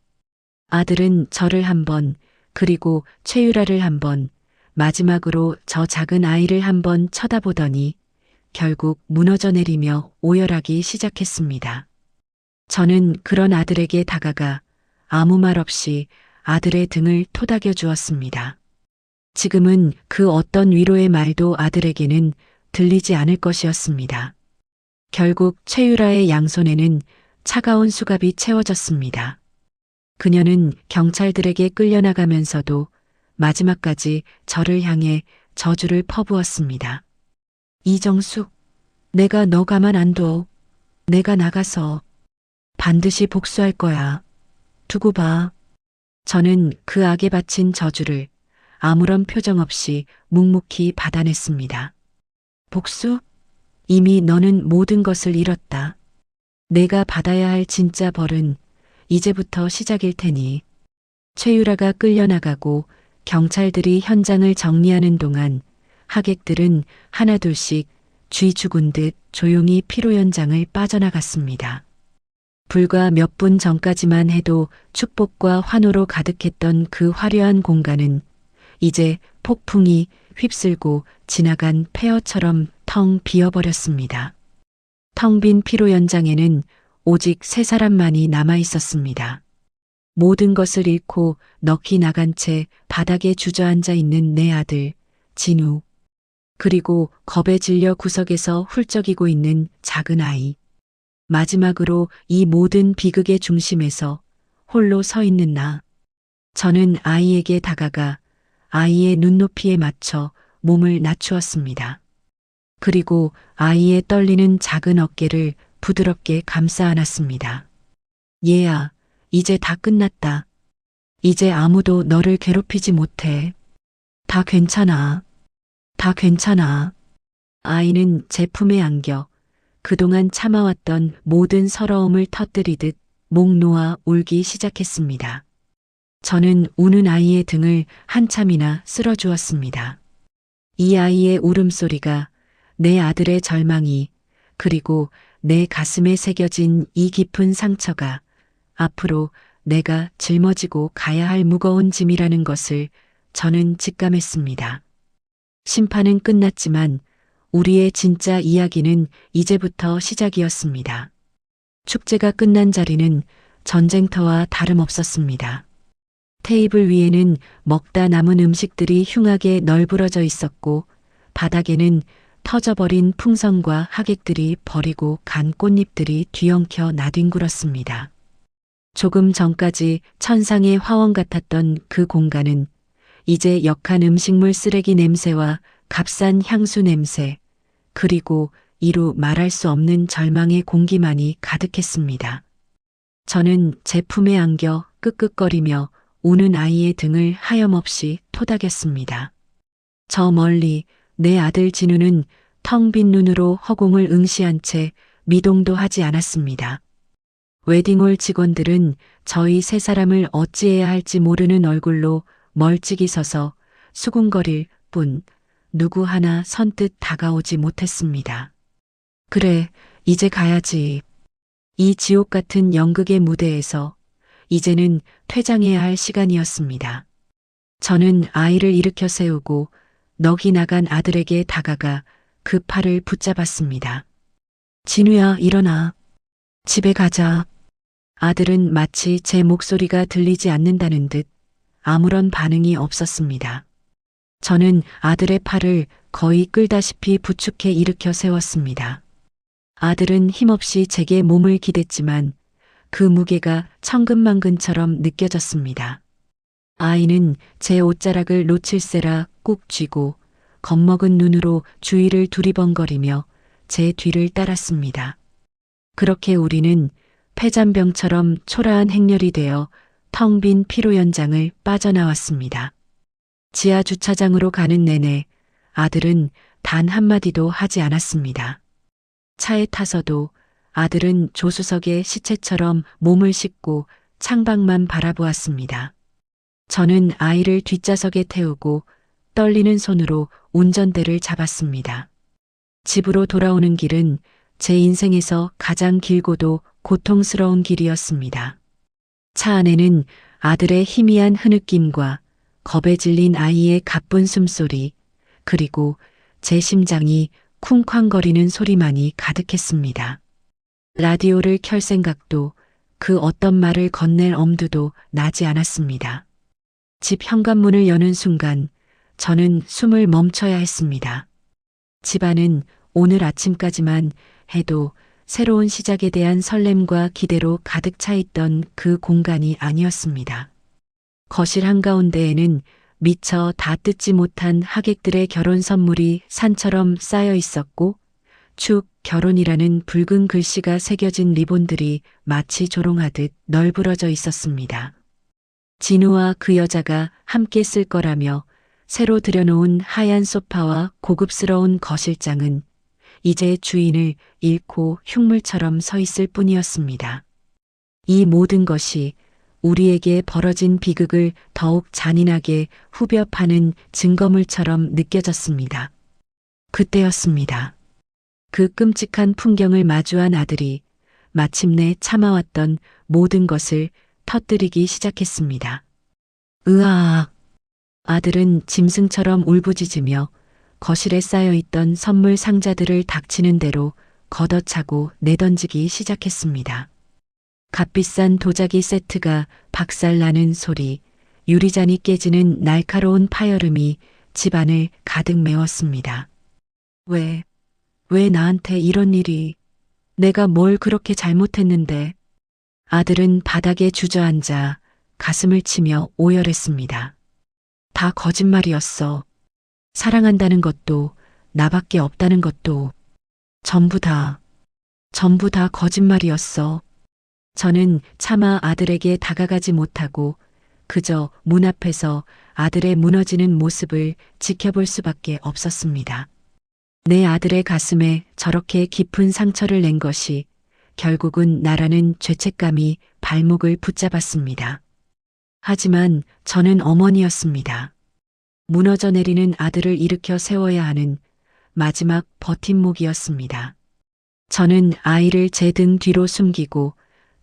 아들은 저를 한 번, 그리고 최유라를 한 번, 마지막으로 저 작은 아이를 한 번 쳐다보더니 결국 무너져 내리며 오열하기 시작했습니다. 저는 그런 아들에게 다가가 아무 말 없이 아들의 등을 토닥여 주었습니다. 지금은 그 어떤 위로의 말도 아들에게는 들리지 않을 것이었습니다. 결국 최유라의 양손에는 차가운 수갑이 채워졌습니다. 그녀는 경찰들에게 끌려나가면서도 마지막까지 저를 향해 저주를 퍼부었습니다. 이정숙, 내가 너 가만 안 둬. 내가 나가서 반드시 복수할 거야. 두고 봐. 저는 그 악에 바친 저주를 아무런 표정 없이 묵묵히 받아냈습니다. 복수? 이미 너는 모든 것을 잃었다. 내가 받아야 할 진짜 벌은 이제부터 시작일 테니. 최유라가 끌려나가고 경찰들이 현장을 정리하는 동안 하객들은 하나둘씩 쥐 죽은 듯 조용히 피로 현장을 빠져나갔습니다. 불과 몇 분 전까지만 해도 축복과 환호로 가득했던 그 화려한 공간은 이제 폭풍이 휩쓸고 지나간 폐허처럼 텅 비어버렸습니다. 텅 빈 피로 현장에는 오직 세 사람만이 남아 있었습니다. 모든 것을 잃고 넋이 나간 채 바닥에 주저앉아 있는 내 아들, 진우. 그리고 겁에 질려 구석에서 훌쩍이고 있는 작은 아이. 마지막으로 이 모든 비극의 중심에서 홀로 서 있는 나. 저는 아이에게 다가가 아이의 눈높이에 맞춰 몸을 낮추었습니다. 그리고 아이의 떨리는 작은 어깨를 부드럽게 감싸 안았습니다. 얘야, 이제 다 끝났다. 이제 아무도 너를 괴롭히지 못해. 다 괜찮아. 다 괜찮아. 아이는 제 품에 안겨 그동안 참아왔던 모든 서러움을 터뜨리듯 목 놓아 울기 시작했습니다. 저는 우는 아이의 등을 한참이나 쓸어주었습니다. 이 아이의 울음소리가 내 아들의 절망이 그리고 내 가슴에 새겨진 이 깊은 상처가 앞으로 내가 짊어지고 가야 할 무거운 짐이라는 것을 저는 직감했습니다. 심판은 끝났지만 우리의 진짜 이야기는 이제부터 시작이었습니다. 축제가 끝난 자리는 전쟁터와 다름없었습니다. 테이블 위에는 먹다 남은 음식들이 흉하게 널브러져 있었고 바닥에는 터져버린 풍선과 하객들이 버리고 간 꽃잎들이 뒤엉켜 나뒹굴었습니다. 조금 전까지 천상의 화원 같았던 그 공간은 이제 역한 음식물 쓰레기 냄새와 값싼 향수 냄새, 그리고 이루 말할 수 없는 절망의 공기만이 가득했습니다. 저는 제 품에 안겨 끄끄거리며 우는 아이의 등을 하염없이 토닥였습니다. 저 멀리 내 아들 진우는 텅 빈 눈으로 허공을 응시한 채 미동도 하지 않았습니다. 웨딩홀 직원들은 저희 세 사람을 어찌해야 할지 모르는 얼굴로 멀찍이 서서 수군거릴 뿐 누구 하나 선뜻 다가오지 못했습니다. 그래, 이제 가야지. 이 지옥 같은 연극의 무대에서 이제는 퇴장해야 할 시간이었습니다. 저는 아이를 일으켜 세우고 넋이 나간 아들에게 다가가 그 팔을 붙잡았습니다. 진우야, 일어나. 집에 가자. 아들은 마치 제 목소리가 들리지 않는다는 듯 아무런 반응이 없었습니다. 저는 아들의 팔을 거의 끌다시피 부축해 일으켜 세웠습니다. 아들은 힘없이 제게 몸을 기댔지만 그 무게가 천근만근처럼 느껴졌습니다. 아이는 제 옷자락을 놓칠세라 꾹 쥐고 겁먹은 눈으로 주위를 두리번거리며 제 뒤를 따랐습니다. 그렇게 우리는 폐잔병처럼 초라한 행렬이 되어 텅 빈 피로 연장을 빠져나왔습니다. 지하 주차장으로 가는 내내 아들은 단 한마디도 하지 않았습니다. 차에 타서도 아들은 조수석에 시체처럼 몸을 싣고 창밖만 바라보았습니다. 저는 아이를 뒷좌석에 태우고 떨리는 손으로 운전대를 잡았습니다. 집으로 돌아오는 길은 제 인생에서 가장 길고도 고통스러운 길이었습니다. 차 안에는 아들의 희미한 흐느낌과 겁에 질린 아이의 가쁜 숨소리, 그리고 제 심장이 쿵쾅거리는 소리만이 가득했습니다. 라디오를 켤 생각도 그 어떤 말을 건넬 엄두도 나지 않았습니다. 집 현관문을 여는 순간 저는 숨을 멈춰야 했습니다. 집안은 오늘 아침까지만 해도 새로운 시작에 대한 설렘과 기대로 가득 차 있던 그 공간이 아니었습니다. 거실 한가운데에는 미처 다 뜯지 못한 하객들의 결혼 선물이 산처럼 쌓여 있었고 축 결혼이라는 붉은 글씨가 새겨진 리본들이 마치 조롱하듯 널브러져 있었습니다. 진우와 그 여자가 함께 쓸 거라며 새로 들여놓은 하얀 소파와 고급스러운 거실장은 이제 주인을 잃고 흉물처럼 서 있을 뿐이었습니다. 이 모든 것이 우리에게 벌어진 비극을 더욱 잔인하게 후벼 파는 증거물처럼 느껴졌습니다. 그때였습니다. 그 끔찍한 풍경을 마주한 아들이 마침내 참아왔던 모든 것을 터뜨리기 시작했습니다. 으아! 아들은 짐승처럼 울부짖으며 거실에 쌓여있던 선물 상자들을 닥치는 대로 걷어차고 내던지기 시작했습니다. 값비싼 도자기 세트가 박살나는 소리, 유리잔이 깨지는 날카로운 파열음이 집안을 가득 메웠습니다. 왜 나한테 이런 일이, 내가 뭘 그렇게 잘못했는데. 아들은 바닥에 주저앉아 가슴을 치며 오열했습니다. 다 거짓말이었어. 사랑한다는 것도 나밖에 없다는 것도 전부 다 거짓말이었어. 저는 차마 아들에게 다가가지 못하고 그저 문 앞에서 아들의 무너지는 모습을 지켜볼 수밖에 없었습니다. 내 아들의 가슴에 저렇게 깊은 상처를 낸 것이 결국은 나라는 죄책감이 발목을 붙잡았습니다. 하지만 저는 어머니였습니다. 무너져 내리는 아들을 일으켜 세워야 하는 마지막 버팀목이었습니다. 저는 아이를 제 등 뒤로 숨기고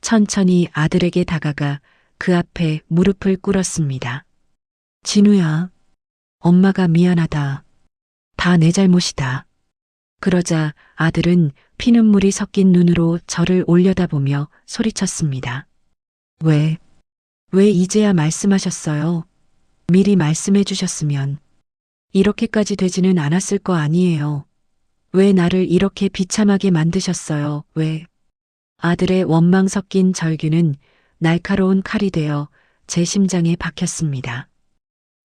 천천히 아들에게 다가가 그 앞에 무릎을 꿇었습니다. 진우야, 엄마가 미안하다. 다 내 잘못이다. 그러자 아들은 피눈물이 섞인 눈으로 저를 올려다보며 소리쳤습니다. 왜 이제야 말씀하셨어요? 미리 말씀해 주셨으면 이렇게까지 되지는 않았을 거 아니에요. 왜 나를 이렇게 비참하게 만드셨어요? 왜? 아들의 원망 섞인 절규는 날카로운 칼이 되어 제 심장에 박혔습니다.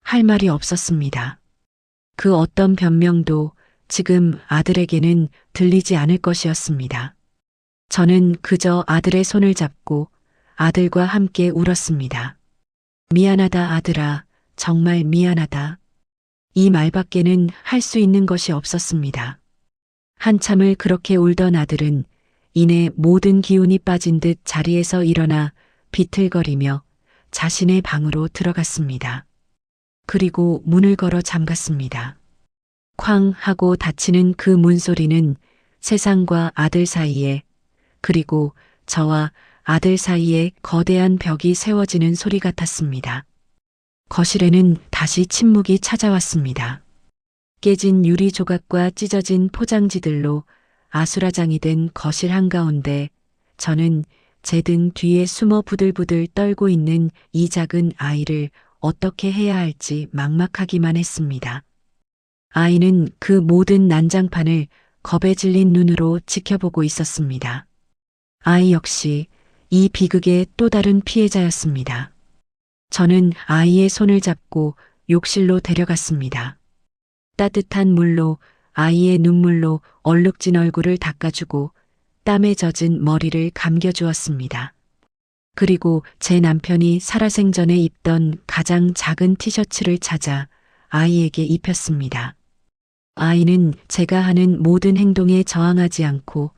할 말이 없었습니다. 그 어떤 변명도 지금 아들에게는 들리지 않을 것이었습니다. 저는 그저 아들의 손을 잡고 아들과 함께 울었습니다. 미안하다 아들아, 정말 미안하다. 이 말밖에는 할 수 있는 것이 없었습니다. 한참을 그렇게 울던 아들은 이내 모든 기운이 빠진 듯 자리에서 일어나 비틀거리며 자신의 방으로 들어갔습니다. 그리고 문을 걸어 잠갔습니다. 쾅 하고 닫히는 그 문소리는 세상과 아들 사이에, 그리고 저와 아들 사이에 거대한 벽이 세워지는 소리 같았습니다. 거실에는 다시 침묵이 찾아왔습니다. 깨진 유리 조각과 찢어진 포장지들로 아수라장이 된 거실 한가운데 저는 제 등 뒤에 숨어 부들부들 떨고 있는 이 작은 아이를 어떻게 해야 할지 막막하기만 했습니다. 아이는 그 모든 난장판을 겁에 질린 눈으로 지켜보고 있었습니다. 아이 역시 이 비극의 또 다른 피해자였습니다. 저는 아이의 손을 잡고 욕실로 데려갔습니다. 따뜻한 물로 아이의 눈물로 얼룩진 얼굴을 닦아주고 땀에 젖은 머리를 감겨주었습니다. 그리고 제 남편이 살아생전에 입던 가장 작은 티셔츠를 찾아 아이에게 입혔습니다. 아이는 제가 하는 모든 행동에 저항하지 않고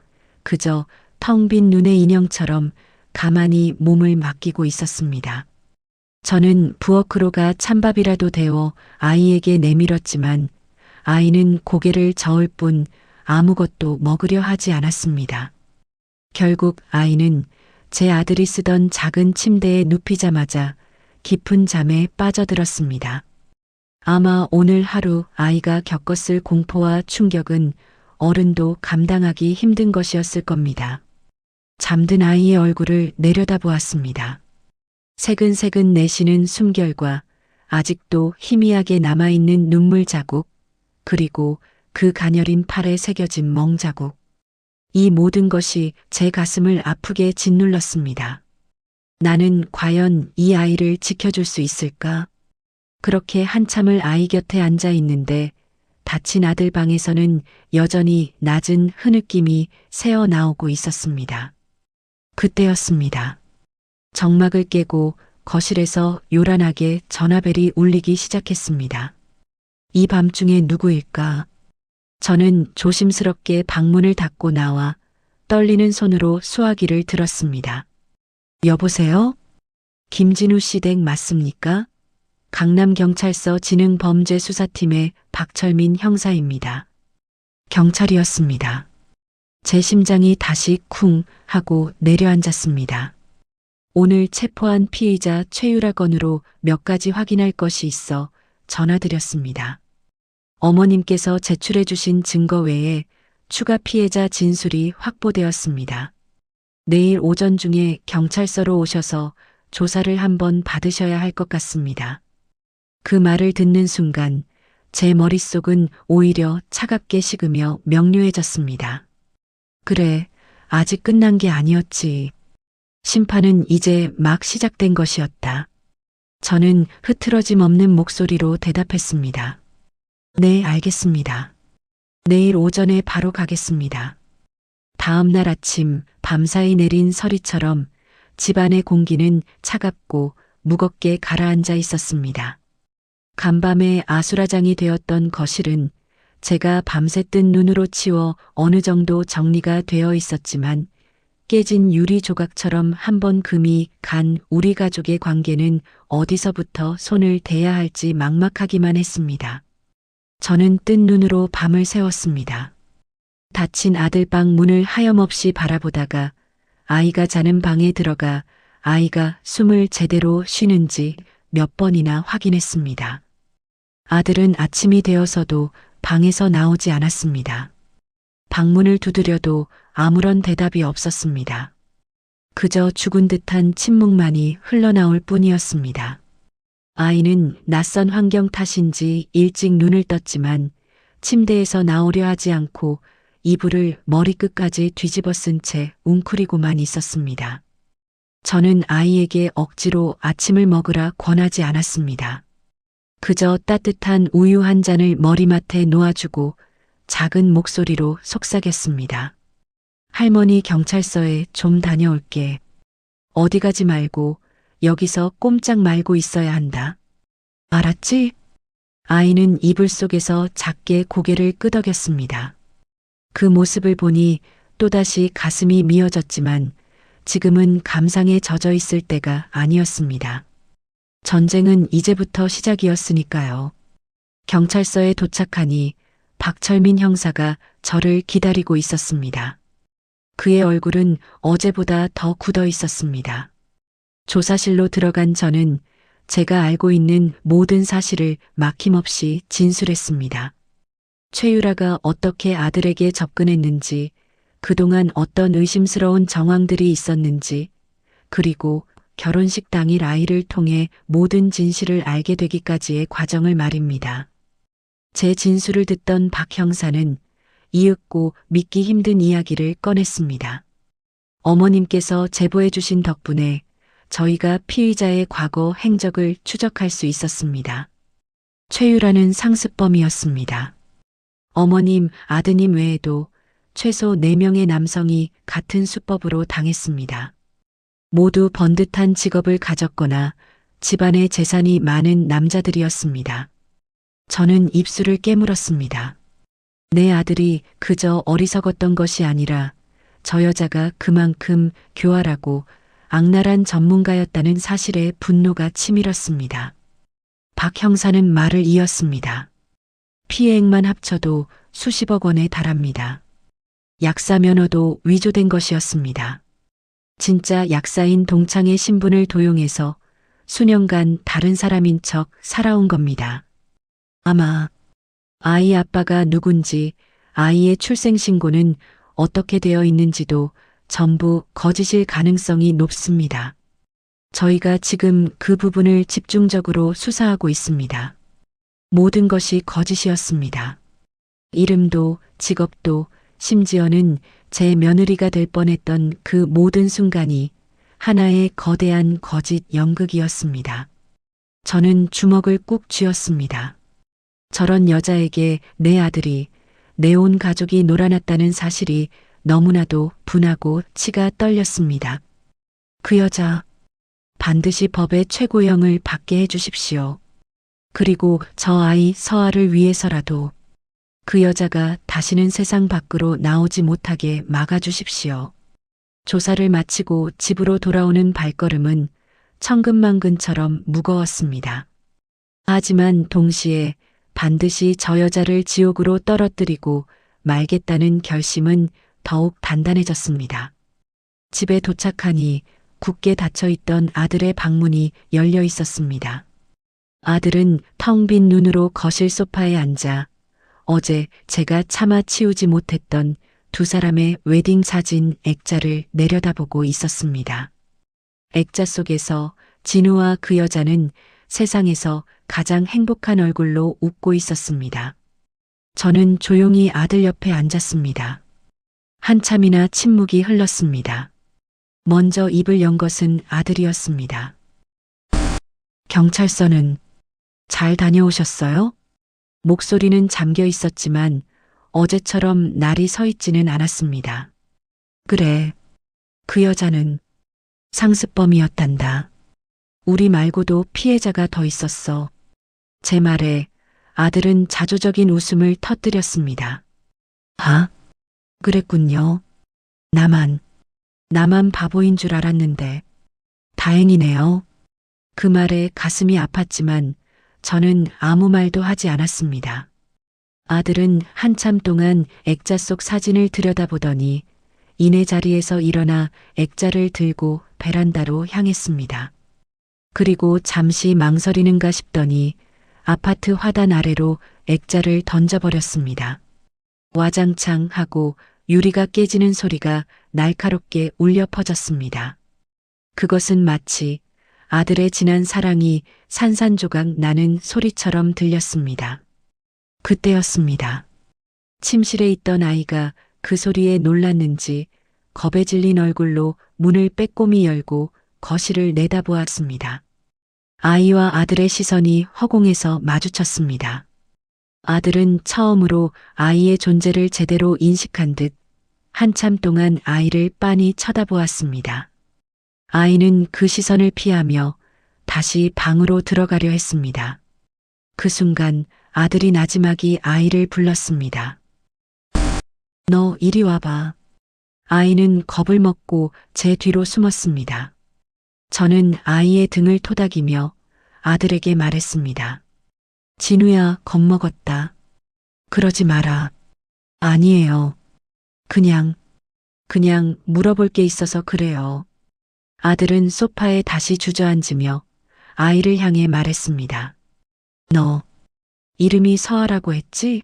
그저 텅 빈 눈의 인형처럼 가만히 몸을 맡기고 있었습니다. 저는 부엌으로 가 찬밥이라도 데워 아이에게 내밀었지만 아이는 고개를 저을 뿐 아무것도 먹으려 하지 않았습니다. 결국 아이는 제 아들이 쓰던 작은 침대에 눕히자마자 깊은 잠에 빠져들었습니다. 아마 오늘 하루 아이가 겪었을 공포와 충격은 어른도 감당하기 힘든 것이었을 겁니다. 잠든 아이의 얼굴을 내려다보았습니다. 새근새근 내쉬는 숨결과 아직도 희미하게 남아있는 눈물 자국, 그리고 그 가녀린 팔에 새겨진 멍자국. 이 모든 것이 제 가슴을 아프게 짓눌렀습니다. 나는 과연 이 아이를 지켜줄 수 있을까? 그렇게 한참을 아이 곁에 앉아 있는데 다친 아들 방에서는 여전히 낮은 흐느낌이 새어 나오고 있었습니다. 그때였습니다. 정막을 깨고 거실에서 요란하게 전화벨이 울리기 시작했습니다. 이 밤중에 누구일까? 저는 조심스럽게 방문을 닫고 나와 떨리는 손으로 수화기를 들었습니다. 여보세요? 김진우 씨 댁 맞습니까? 강남경찰서 지능범죄수사팀의 박철민 형사입니다. 경찰이었습니다. 제 심장이 다시 쿵 하고 내려앉았습니다. 오늘 체포한 피의자 최유라 건으로 몇 가지 확인할 것이 있어 전화드렸습니다. 어머님께서 제출해 주신 증거 외에 추가 피해자 진술이 확보되었습니다. 내일 오전 중에 경찰서로 오셔서 조사를 한번 받으셔야 할 것 같습니다. 그 말을 듣는 순간 제 머릿속은 오히려 차갑게 식으며 명료해졌습니다. 그래, 아직 끝난 게 아니었지. 심판은 이제 막 시작된 것이었다. 저는 흐트러짐 없는 목소리로 대답했습니다. 네, 알겠습니다. 내일 오전에 바로 가겠습니다. 다음 날 아침 밤사이 내린 서리처럼 집안의 공기는 차갑고 무겁게 가라앉아 있었습니다. 간밤에 아수라장이 되었던 거실은 제가 밤새 뜬 눈으로 치워 어느 정도 정리가 되어 있었지만 깨진 유리 조각처럼 한번 금이 간 우리 가족의 관계는 어디서부터 손을 대야 할지 막막하기만 했습니다. 저는 뜬 눈으로 밤을 새웠습니다. 닫힌 아들방 문을 하염없이 바라보다가 아이가 자는 방에 들어가 아이가 숨을 제대로 쉬는지 몇 번이나 확인했습니다. 아들은 아침이 되어서도 방에서 나오지 않았습니다. 방문을 두드려도 아무런 대답이 없었습니다. 그저 죽은 듯한 침묵만이 흘러나올 뿐이었습니다. 아이는 낯선 환경 탓인지 일찍 눈을 떴지만 침대에서 나오려 하지 않고 이불을 머리끝까지 뒤집어 쓴 채 웅크리고만 있었습니다. 저는 아이에게 억지로 아침을 먹으라 권하지 않았습니다. 그저 따뜻한 우유 한 잔을 머리맡에 놓아주고 작은 목소리로 속삭였습니다. 할머니 경찰서에 좀 다녀올게. 어디 가지 말고 여기서 꼼짝 말고 있어야 한다. 알았지? 아이는 이불 속에서 작게 고개를 끄덕였습니다. 그 모습을 보니 또다시 가슴이 미어졌지만 지금은 감상에 젖어 있을 때가 아니었습니다. 전쟁은 이제부터 시작이었으니까요. 경찰서에 도착하니 박철민 형사가 저를 기다리고 있었습니다. 그의 얼굴은 어제보다 더 굳어 있었습니다. 조사실로 들어간 저는 제가 알고 있는 모든 사실을 막힘없이 진술했습니다. 최유라가 어떻게 아들에게 접근했는지, 그동안 어떤 의심스러운 정황들이 있었는지, 그리고 결혼식 당일 아이를 통해 모든 진실을 알게 되기까지의 과정을 말입니다. 제 진술을 듣던 박 형사는 이윽고 믿기 힘든 이야기를 꺼냈습니다. 어머님께서 제보해 주신 덕분에 저희가 피의자의 과거 행적을 추적할 수 있었습니다. 최유라는 상습범이었습니다. 어머님, 아드님 외에도 최소 4명의 남성이 같은 수법으로 당했습니다. 모두 번듯한 직업을 가졌거나 집안에 재산이 많은 남자들이었습니다. 저는 입술을 깨물었습니다. 내 아들이 그저 어리석었던 것이 아니라 저 여자가 그만큼 교활하고 악랄한 전문가였다는 사실에 분노가 치밀었습니다. 박 형사는 말을 이었습니다. 피해액만 합쳐도 수십억 원에 달합니다. 약사 면허도 위조된 것이었습니다. 진짜 약사인 동창의 신분을 도용해서 수년간 다른 사람인 척 살아온 겁니다. 아마 아이 아빠가 누군지, 아이의 출생신고는 어떻게 되어 있는지도 전부 거짓일 가능성이 높습니다. 저희가 지금 그 부분을 집중적으로 수사하고 있습니다. 모든 것이 거짓이었습니다. 이름도 직업도 심지어는 제 며느리가 될 뻔했던 그 모든 순간이 하나의 거대한 거짓 연극이었습니다. 저는 주먹을 꾹 쥐었습니다. 저런 여자에게 내 아들이, 내 온 가족이 놀아났다는 사실이 너무나도 분하고 치가 떨렸습니다. 그 여자, 반드시 법의 최고형을 받게 해주십시오. 그리고 저 아이 서아를 위해서라도 그 여자가 다시는 세상 밖으로 나오지 못하게 막아주십시오. 조사를 마치고 집으로 돌아오는 발걸음은 천근만근처럼 무거웠습니다. 하지만 동시에 반드시 저 여자를 지옥으로 떨어뜨리고 말겠다는 결심은 더욱 단단해졌습니다. 집에 도착하니 굳게 닫혀있던 아들의 방문이 열려 있었습니다. 아들은 텅 빈 눈으로 거실 소파에 앉아 어제 제가 차마 치우지 못했던 두 사람의 웨딩 사진 액자를 내려다보고 있었습니다. 액자 속에서 진우와 그 여자는 세상에서 가장 행복한 얼굴로 웃고 있었습니다. 저는 조용히 아들 옆에 앉았습니다. 한참이나 침묵이 흘렀습니다. 먼저 입을 연 것은 아들이었습니다. 경찰서는 잘 다녀오셨어요? 목소리는 잠겨 있었지만 어제처럼 날이 서 있지는 않았습니다. 그래, 그 여자는 상습범이었단다. 우리 말고도 피해자가 더 있었어. 제 말에 아들은 자조적인 웃음을 터뜨렸습니다. 아, 그랬군요. 나만 바보인 줄 알았는데. 다행이네요. 그 말에 가슴이 아팠지만 저는 아무 말도 하지 않았습니다. 아들은 한참 동안 액자 속 사진을 들여다보더니 이내 자리에서 일어나 액자를 들고 베란다로 향했습니다. 그리고 잠시 망설이는가 싶더니 아파트 화단 아래로 액자를 던져버렸습니다. 와장창 하고 유리가 깨지는 소리가 날카롭게 울려 퍼졌습니다. 그것은 마치 아들의 지난 사랑이 산산조각 나는 소리처럼 들렸습니다. 그때였습니다. 침실에 있던 아이가 그 소리에 놀랐는지 겁에 질린 얼굴로 문을 빼꼼히 열고 거실을 내다보았습니다. 아이와 아들의 시선이 허공에서 마주쳤습니다. 아들은 처음으로 아이의 존재를 제대로 인식한 듯 한참 동안 아이를 빤히 쳐다보았습니다. 아이는 그 시선을 피하며 다시 방으로 들어가려 했습니다. 그 순간 아들이 나지막이 아이를 불렀습니다. 너 이리 와봐. 아이는 겁을 먹고 제 뒤로 숨었습니다. 저는 아이의 등을 토닥이며 아들에게 말했습니다. 진우야, 겁먹었다. 그러지 마라. 아니에요. 그냥 물어볼 게 있어서 그래요. 아들은 소파에 다시 주저앉으며 아이를 향해 말했습니다. 너 이름이 서아라고 했지?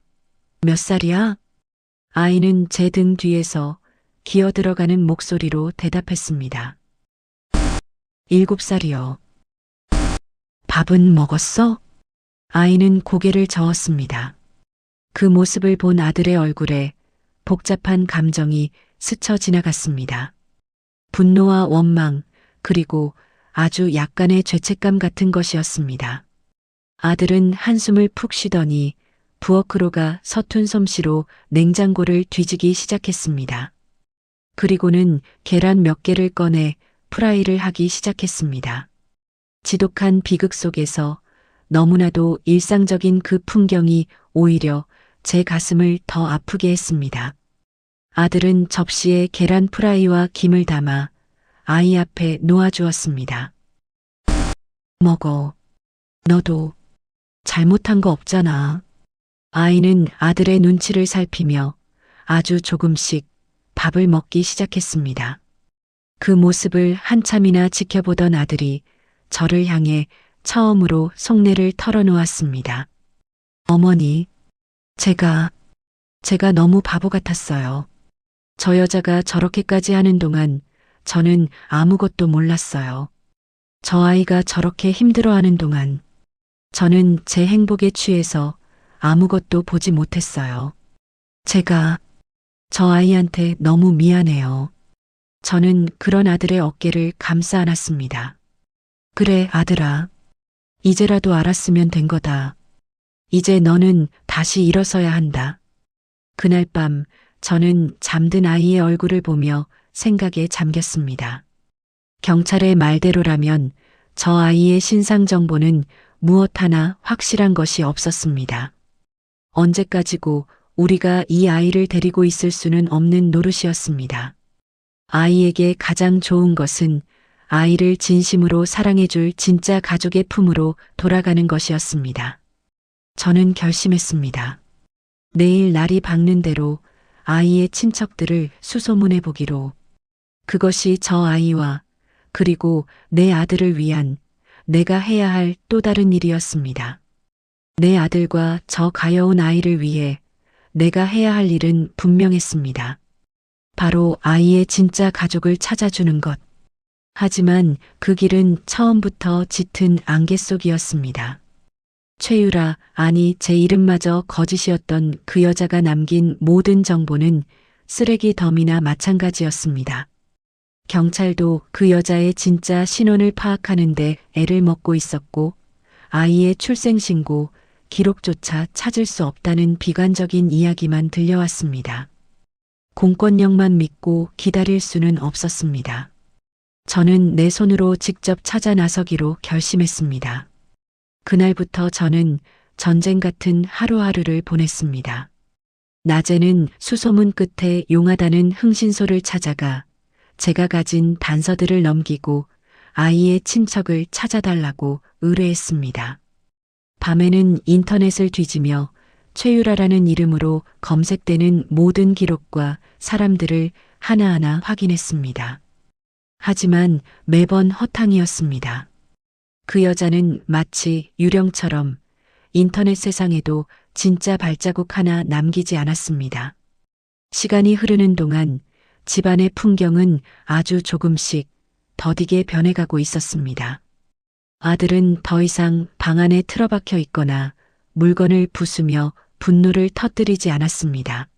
몇 살이야? 아이는 제 등 뒤에서 기어 들어가는 목소리로 대답했습니다. 7살이요. 밥은 먹었어? 아이는 고개를 저었습니다. 그 모습을 본 아들의 얼굴에 복잡한 감정이 스쳐 지나갔습니다. 분노와 원망, 그리고 아주 약간의 죄책감 같은 것이었습니다. 아들은 한숨을 푹 쉬더니 부엌으로 가 서툰 솜씨로 냉장고를 뒤지기 시작했습니다. 그리고는 계란 몇 개를 꺼내 프라이를 하기 시작했습니다. 지독한 비극 속에서 너무나도 일상적인 그 풍경이 오히려 제 가슴을 더 아프게 했습니다. 아들은 접시에 계란 프라이와 김을 담아 아이 앞에 놓아주었습니다. 먹어. 너도 잘못한 거 없잖아. 아이는 아들의 눈치를 살피며 아주 조금씩 밥을 먹기 시작했습니다. 그 모습을 한참이나 지켜보던 아들이 저를 향해 처음으로 속내를 털어놓았습니다. 어머니, 제가 너무 바보 같았어요. 저 여자가 저렇게까지 하는 동안 저는 아무것도 몰랐어요. 저 아이가 저렇게 힘들어하는 동안 저는 제 행복에 취해서 아무것도 보지 못했어요. 제가 저 아이한테 너무 미안해요. 저는 그런 아들의 어깨를 감싸 안았습니다. 그래, 아들아. 이제라도 알았으면 된 거다. 이제 너는 다시 일어서야 한다. 그날 밤 저는 잠든 아이의 얼굴을 보며 생각에 잠겼습니다. 경찰의 말대로라면 저 아이의 신상 정보는 무엇 하나 확실한 것이 없었습니다. 언제까지고 우리가 이 아이를 데리고 있을 수는 없는 노릇이었습니다. 아이에게 가장 좋은 것은 아이를 진심으로 사랑해줄 진짜 가족의 품으로 돌아가는 것이었습니다. 저는 결심했습니다. 내일 날이 밝는 대로 아이의 친척들을 수소문해 보기로. 그것이 저 아이와 그리고 내 아들을 위한 내가 해야 할 또 다른 일이었습니다. 내 아들과 저 가여운 아이를 위해 내가 해야 할 일은 분명했습니다. 바로 아이의 진짜 가족을 찾아주는 것. 하지만 그 길은 처음부터 짙은 안개 속이었습니다. 최유라, 아니 제 이름마저 거짓이었던 그 여자가 남긴 모든 정보는 쓰레기 더미나 마찬가지였습니다. 경찰도 그 여자의 진짜 신원을 파악하는데 애를 먹고 있었고 아이의 출생신고, 기록조차 찾을 수 없다는 비관적인 이야기만 들려왔습니다. 공권력만 믿고 기다릴 수는 없었습니다. 저는 내 손으로 직접 찾아 나서기로 결심했습니다. 그날부터 저는 전쟁 같은 하루하루를 보냈습니다. 낮에는 수소문 끝에 용하다는 흥신소를 찾아가 제가 가진 단서들을 넘기고 아이의 친척을 찾아달라고 의뢰했습니다. 밤에는 인터넷을 뒤지며 최유라라는 이름으로 검색되는 모든 기록과 사람들을 하나하나 확인했습니다. 하지만 매번 허탕이었습니다. 그 여자는 마치 유령처럼 인터넷 세상에도 진짜 발자국 하나 남기지 않았습니다. 시간이 흐르는 동안 집안의 풍경은 아주 조금씩 더디게 변해가고 있었습니다. 아들은 더 이상 방 안에 틀어박혀 있거나 물건을 부수며 분노를 터뜨리지 않았습니다.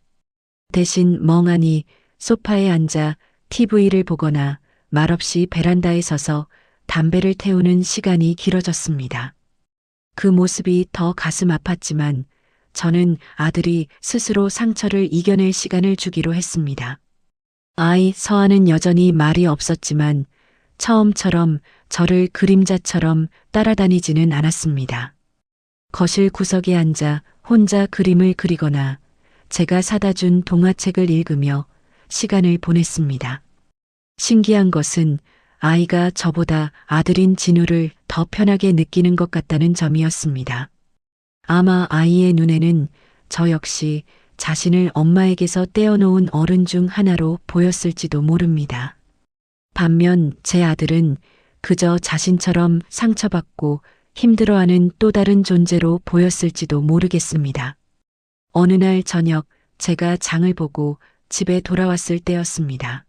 대신 멍하니 소파에 앉아 TV를 보거나 말없이 베란다에 서서 담배를 태우는 시간이 길어졌습니다. 그 모습이 더 가슴 아팠지만 저는 아들이 스스로 상처를 이겨낼 시간을 주기로 했습니다. 아이 서아는 여전히 말이 없었지만 처음처럼 저를 그림자처럼 따라다니지는 않았습니다. 거실 구석에 앉아 혼자 그림을 그리거나 제가 사다 준 동화책을 읽으며 시간을 보냈습니다. 신기한 것은 아이가 저보다 아들인 진우를 더 편하게 느끼는 것 같다는 점이었습니다. 아마 아이의 눈에는 저 역시 자신을 엄마에게서 떼어놓은 어른 중 하나로 보였을지도 모릅니다. 반면 제 아들은 그저 자신처럼 상처받고 힘들어하는 또 다른 존재로 보였을지도 모르겠습니다. 어느 날 저녁 제가 장을 보고 집에 돌아왔을 때였습니다.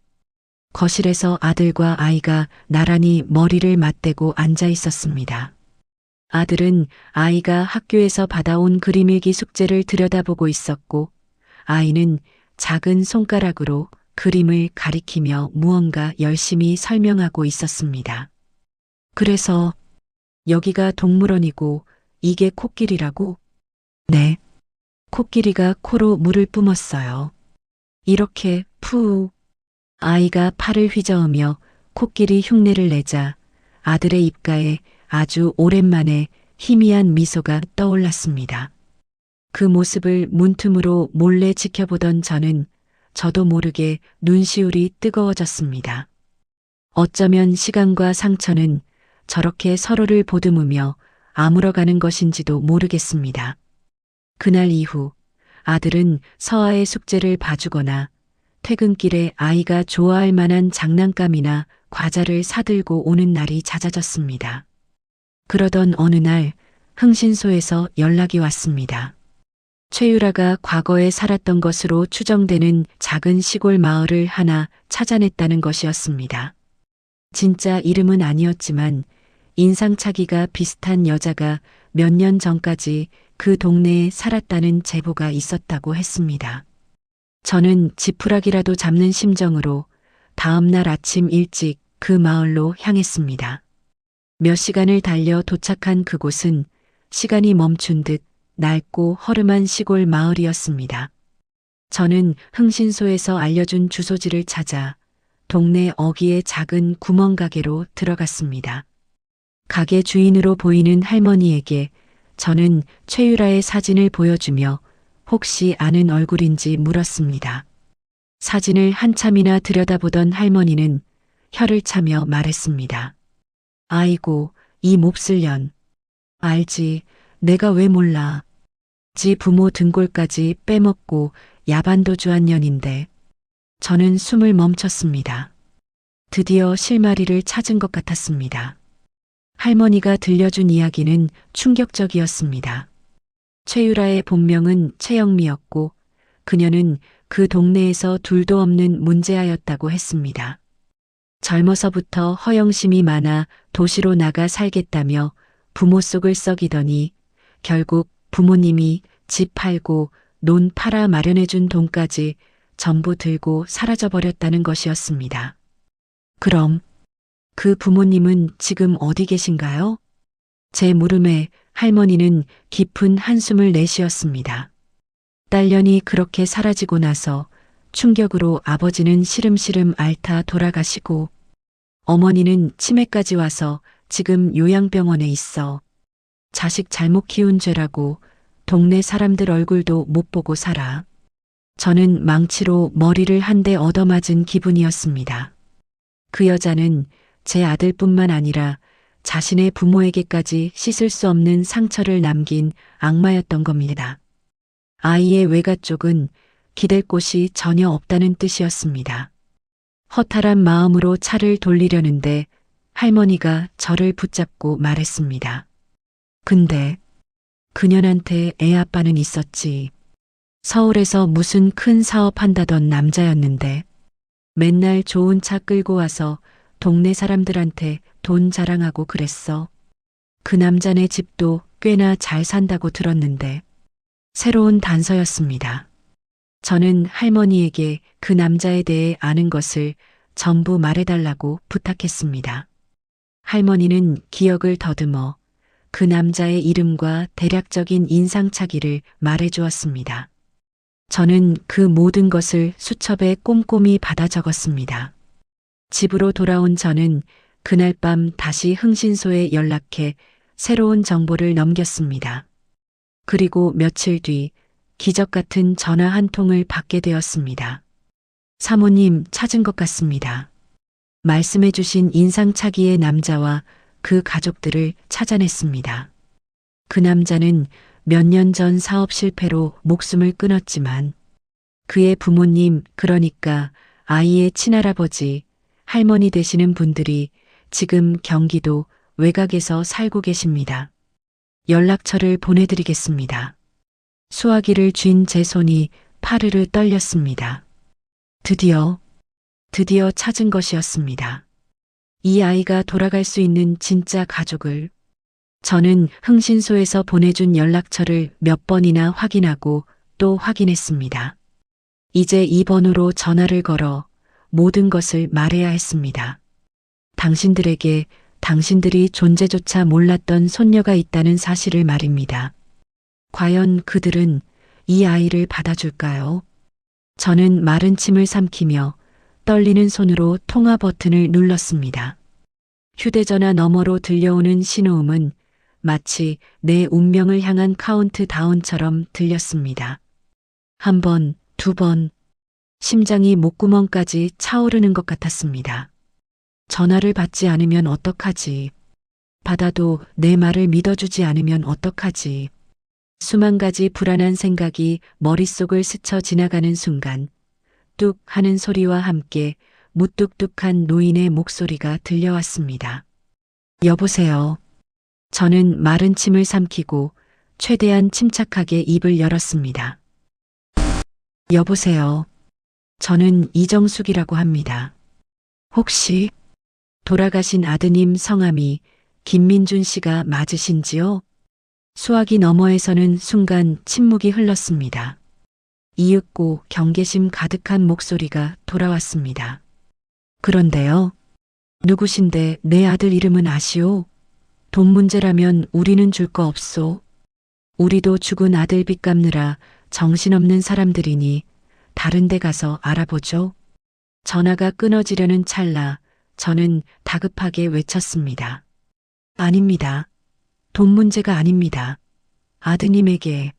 거실에서 아들과 아이가 나란히 머리를 맞대고 앉아 있었습니다. 아들은 아이가 학교에서 받아온 그림일기 숙제를 들여다보고 있었고 아이는 작은 손가락으로 그림을 가리키며 무언가 열심히 설명하고 있었습니다. 그래서 여기가 동물원이고 이게 코끼리라고? 네. 코끼리가 코로 물을 뿜었어요. 이렇게 푸. 아이가 팔을 휘저으며 코끼리 흉내를 내자 아들의 입가에 아주 오랜만에 희미한 미소가 떠올랐습니다. 그 모습을 문틈으로 몰래 지켜보던 저는 저도 모르게 눈시울이 뜨거워졌습니다. 어쩌면 시간과 상처는 저렇게 서로를 보듬으며 아물어가는 것인지도 모르겠습니다. 그날 이후 아들은 서아의 숙제를 봐주거나 퇴근길에 아이가 좋아할 만한 장난감이나 과자를 사들고 오는 날이 잦아졌습니다. 그러던 어느 날 흥신소에서 연락이 왔습니다. 최유라가 과거에 살았던 것으로 추정되는 작은 시골 마을을 하나 찾아냈다는 것이었습니다. 진짜 이름은 아니었지만 인상착의가 비슷한 여자가 몇 년 전까지 그 동네에 살았다는 제보가 있었다고 했습니다. 저는 지푸라기라도 잡는 심정으로 다음 날 아침 일찍 그 마을로 향했습니다. 몇 시간을 달려 도착한 그곳은 시간이 멈춘 듯 낡고 허름한 시골 마을이었습니다. 저는 흥신소에서 알려준 주소지를 찾아 동네 어귀의 작은 구멍가게로 들어갔습니다. 가게 주인으로 보이는 할머니에게 저는 최유라의 사진을 보여주며 혹시 아는 얼굴인지 물었습니다. 사진을 한참이나 들여다보던 할머니는 혀를 차며 말했습니다. 아이고, 이 몹쓸 년. 알지, 내가 왜 몰라. 지 부모 등골까지 빼먹고 야반도주한 년인데. 저는 숨을 멈췄습니다. 드디어 실마리를 찾은 것 같았습니다. 할머니가 들려준 이야기는 충격적이었습니다. 최유라의 본명은 최영미였고 그녀는 그 동네에서 둘도 없는 문제아였다고 했습니다. 젊어서부터 허영심이 많아 도시로 나가 살겠다며 부모 속을 썩이더니 결국 부모님이 집 팔고 논 팔아 마련해준 돈까지 전부 들고 사라져버렸다는 것이었습니다. 그럼 그 부모님은 지금 어디 계신가요? 제 물음에 할머니는 깊은 한숨을 내쉬었습니다. 딸년이 그렇게 사라지고 나서 충격으로 아버지는 시름시름 앓다 돌아가시고 어머니는 치매까지 와서 지금 요양병원에 있어. 자식 잘못 키운 죄라고 동네 사람들 얼굴도 못 보고 살아. 저는 망치로 머리를 한 대 얻어맞은 기분이었습니다. 그 여자는 제 아들뿐만 아니라 자신의 부모에게까지 씻을 수 없는 상처를 남긴 악마였던 겁니다. 아이의 외가 쪽은 기댈 곳이 전혀 없다는 뜻이었습니다. 허탈한 마음으로 차를 돌리려는데 할머니가 저를 붙잡고 말했습니다. 근데 그년한테 애 아빠는 있었지. 서울에서 무슨 큰 사업 한다던 남자였는데 맨날 좋은 차 끌고 와서 동네 사람들한테 돈 자랑하고 그랬어. 그 남자네 집도 꽤나 잘 산다고 들었는데 새로운 단서였습니다. 저는 할머니에게 그 남자에 대해 아는 것을 전부 말해달라고 부탁했습니다. 할머니는 기억을 더듬어 그 남자의 이름과 대략적인 인상착의를 말해주었습니다. 저는 그 모든 것을 수첩에 꼼꼼히 받아 적었습니다. 집으로 돌아온 저는 그날 밤 다시 흥신소에 연락해 새로운 정보를 넘겼습니다. 그리고 며칠 뒤 기적 같은 전화 한 통을 받게 되었습니다. 사모님 찾은 것 같습니다. 말씀해 주신 인상착의의 남자와 그 가족들을 찾아냈습니다. 그 남자는 몇 년 전 사업 실패로 목숨을 끊었지만 그의 부모님, 그러니까 아이의 친할아버지, 할머니 되시는 분들이 지금 경기도 외곽에서 살고 계십니다. 연락처를 보내드리겠습니다. 수화기를 쥔 제 손이 파르르 떨렸습니다. 드디어 찾은 것이었습니다. 이 아이가 돌아갈 수 있는 진짜 가족을. 저는 흥신소에서 보내준 연락처를 몇 번이나 확인하고 또 확인했습니다. 이제 이 번호로 전화를 걸어 모든 것을 말해야 했습니다. 당신들에게 당신들이 존재조차 몰랐던 손녀가 있다는 사실을 말입니다. 과연 그들은 이 아이를 받아줄까요? 저는 마른 침을 삼키며 떨리는 손으로 통화 버튼을 눌렀습니다. 휴대전화 너머로 들려오는 신호음은 마치 내 운명을 향한 카운트다운처럼 들렸습니다. 한 번, 두 번, 심장이 목구멍까지 차오르는 것 같았습니다. 전화를 받지 않으면 어떡하지? 받아도 내 말을 믿어주지 않으면 어떡하지? 수만 가지 불안한 생각이 머릿속을 스쳐 지나가는 순간 뚝 하는 소리와 함께 무뚝뚝한 노인의 목소리가 들려왔습니다. 여보세요. 저는 마른 침을 삼키고 최대한 침착하게 입을 열었습니다. 여보세요. 저는 이정숙이라고 합니다. 혹시 돌아가신 아드님 성함이 김민준 씨가 맞으신지요? 수화기 너머에서는 순간 침묵이 흘렀습니다. 이윽고 경계심 가득한 목소리가 돌아왔습니다. 그런데요. 누구신데 내 아들 이름은 아시오? 돈 문제라면 우리는 줄 거 없소. 우리도 죽은 아들 빚 갚느라 정신없는 사람들이니 다른 데 가서 알아보죠. 전화가 끊어지려는 찰나 저는 다급하게 외쳤습니다. 아닙니다. 돈 문제가 아닙니다. 아드님에게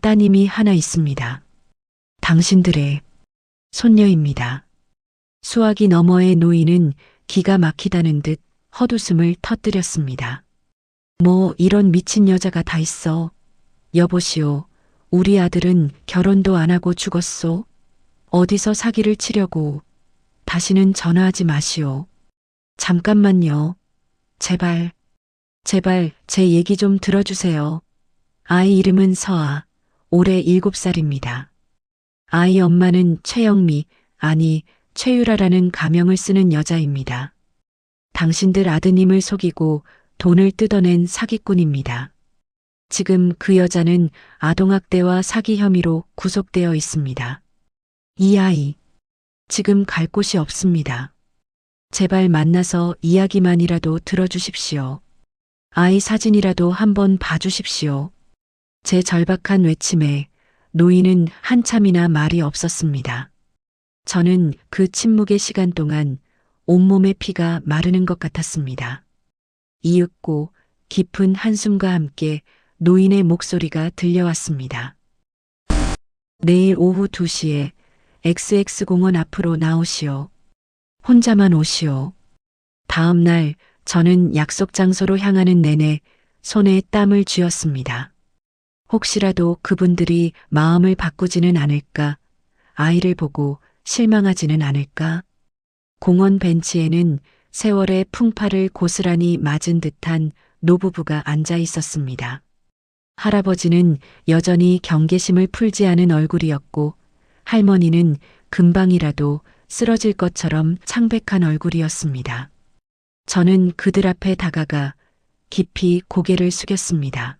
따님이 하나 있습니다. 당신들의 손녀입니다. 수화기 너머의 노인은 기가 막히다는 듯 헛웃음을 터뜨렸습니다. 뭐 이런 미친 여자가 다 있어. 여보시오. 우리 아들은 결혼도 안 하고 죽었소. 어디서 사기를 치려고. 다시는 전화하지 마시오. 잠깐만요. 제발 제 얘기 좀 들어주세요. 아이 이름은 서아. 올해 7살입니다. 아이 엄마는 최영미, 아니 최유라라는 가명을 쓰는 여자입니다. 당신들 아드님을 속이고 돈을 뜯어낸 사기꾼입니다. 지금 그 여자는 아동학대와 사기 혐의로 구속되어 있습니다. 이 아이, 지금 갈 곳이 없습니다. 제발 만나서 이야기만이라도 들어주십시오. 아이 사진이라도 한번 봐주십시오. 제 절박한 외침에 노인은 한참이나 말이 없었습니다. 저는 그 침묵의 시간 동안 온몸의 피가 마르는 것 같았습니다. 이윽고 깊은 한숨과 함께 노인의 목소리가 들려왔습니다. 내일 오후 2시에 XX공원 앞으로 나오시오. 혼자만 오시오. 다음 날 저는 약속 장소로 향하는 내내 손에 땀을 쥐었습니다. 혹시라도 그분들이 마음을 바꾸지는 않을까, 아이를 보고 실망하지는 않을까. 공원 벤치에는 세월의 풍파를 고스란히 맞은 듯한 노부부가 앉아 있었습니다. 할아버지는 여전히 경계심을 풀지 않은 얼굴이었고 할머니는 금방이라도 쓰러질 것처럼 창백한 얼굴이었습니다. 저는 그들 앞에 다가가 깊이 고개를 숙였습니다.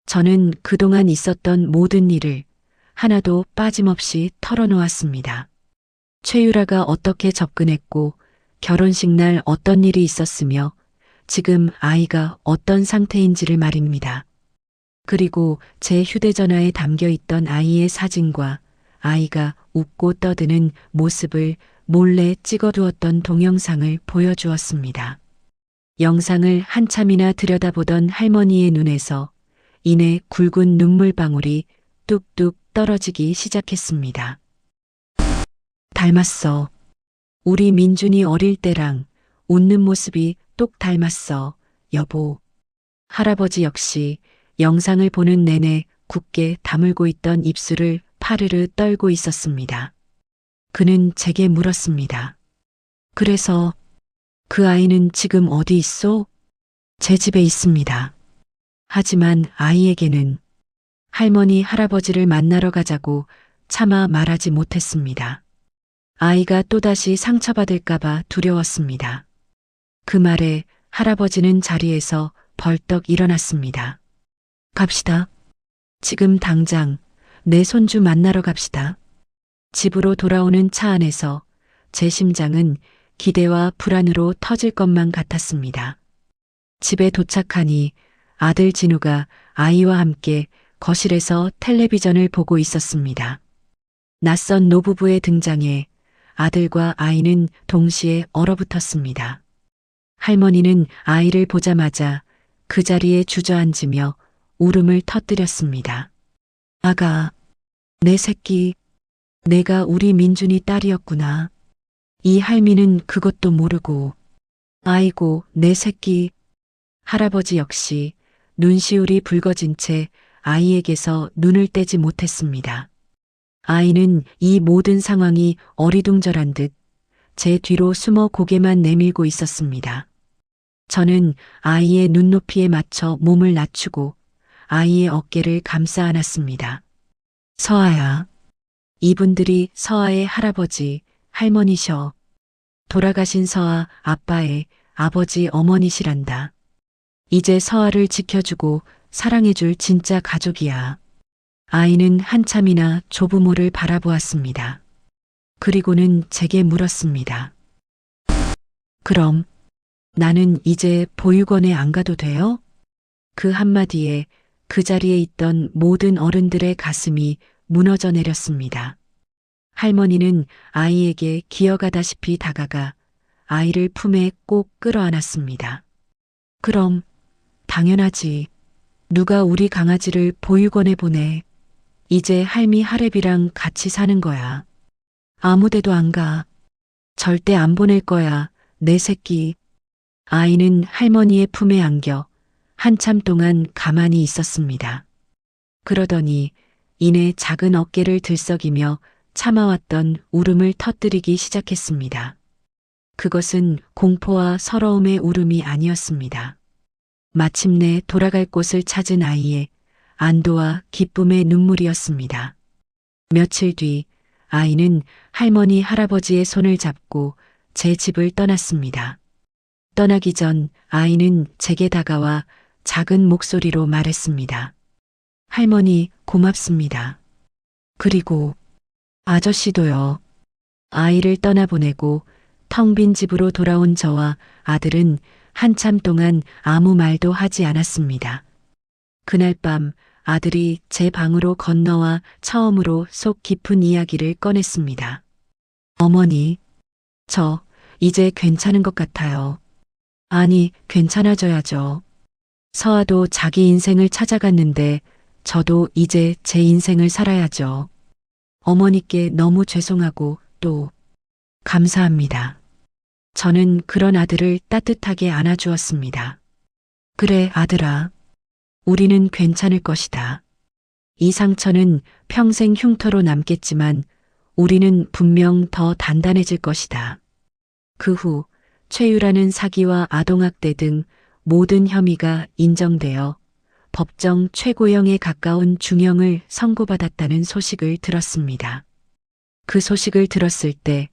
저는 그동안 있었던 모든 일을 하나도 빠짐없이 털어놓았습니다. 최유라가 어떻게 접근했고 결혼식 날 어떤 일이 있었으며 지금 아이가 어떤 상태인지를 말입니다. 그리고 제 휴대전화에 담겨 있던 아이의 사진과 아이가 웃고 떠드는 모습을 몰래 찍어두었던 동영상을 보여주었습니다. 영상을 한참이나 들여다보던 할머니의 눈에서 이내 굵은 눈물방울이 뚝뚝 떨어지기 시작했습니다. 닮았어. 우리 민준이 어릴 때랑 웃는 모습이 똑 닮았어, 여보. 할아버지 역시 영상을 보는 내내 굳게 다물고 있던 입술을 파르르 떨고 있었습니다. 그는 제게 물었습니다. 그래서 그 아이는 지금 어디 있어? 제 집에 있습니다. 하지만 아이에게는 할머니, 할아버지를 만나러 가자고 차마 말하지 못했습니다. 아이가 또다시 상처받을까봐 두려웠습니다. 그 말에 할아버지는 자리에서 벌떡 일어났습니다. 갑시다. 지금 당장 내 손주 만나러 갑시다. 집으로 돌아오는 차 안에서 제 심장은 기대와 불안으로 터질 것만 같았습니다. 집에 도착하니 아들 진우가 아이와 함께 거실에서 텔레비전을 보고 있었습니다. 낯선 노부부의 등장에 아들과 아이는 동시에 얼어붙었습니다. 할머니는 아이를 보자마자 그 자리에 주저앉으며 울음을 터뜨렸습니다. 아가, 내 새끼, 내가 우리 민준이 딸이었구나. 이 할미는 그것도 모르고. 아이고, 내 새끼. 할아버지 역시 눈시울이 붉어진 채 아이에게서 눈을 떼지 못했습니다. 아이는 이 모든 상황이 어리둥절한 듯 제 뒤로 숨어 고개만 내밀고 있었습니다. 저는 아이의 눈높이에 맞춰 몸을 낮추고 아이의 어깨를 감싸 안았습니다. 서아야. 이분들이 서아의 할아버지, 할머니셔. 돌아가신 서아 아빠의 아버지 어머니시란다. 이제 서아를 지켜주고 사랑해줄 진짜 가족이야. 아이는 한참이나 조부모를 바라보았습니다. 그리고는 제게 물었습니다. 그럼 나는 이제 보육원에 안 가도 돼요? 그 한마디에 그 자리에 있던 모든 어른들의 가슴이 무너져 내렸습니다. 할머니는 아이에게 기어가다시피 다가가 아이를 품에 꼭 끌어안았습니다. 그럼 당연하지. 누가 우리 강아지를 보육원에 보내. 이제 할미 할애비랑 같이 사는 거야. 아무 데도 안 가. 절대 안 보낼 거야, 내 새끼. 아이는 할머니의 품에 안겨 한참 동안 가만히 있었습니다. 그러더니 이내 작은 어깨를 들썩이며 참아왔던 울음을 터뜨리기 시작했습니다. 그것은 공포와 서러움의 울음이 아니었습니다. 마침내 돌아갈 곳을 찾은 아이의 안도와 기쁨의 눈물이었습니다. 며칠 뒤 아이는 할머니, 할아버지의 손을 잡고 제 집을 떠났습니다. 떠나기 전 아이는 제게 다가와 작은 목소리로 말했습니다. 할머니, 고맙습니다. 그리고 아저씨도요. 아이를 떠나보내고 텅 빈 집으로 돌아온 저와 아들은 한참 동안 아무 말도 하지 않았습니다. 그날 밤 아들이 제 방으로 건너와 처음으로 속 깊은 이야기를 꺼냈습니다. 어머니, 저 이제 괜찮은 것 같아요. 아니, 괜찮아져야죠. 서아도 자기 인생을 찾아갔는데 저도 이제 제 인생을 살아야죠. 어머니께 너무 죄송하고 또 감사합니다. 저는 그런 아들을 따뜻하게 안아주었습니다. 그래, 아들아. 우리는 괜찮을 것이다. 이 상처는 평생 흉터로 남겠지만 우리는 분명 더 단단해질 것이다. 그 후 최유라는 사기와 아동학대 등 모든 혐의가 인정되어 법정 최고형에 가까운 중형을 선고받았다는 소식을 들었습니다. 그 소식을 들었을 때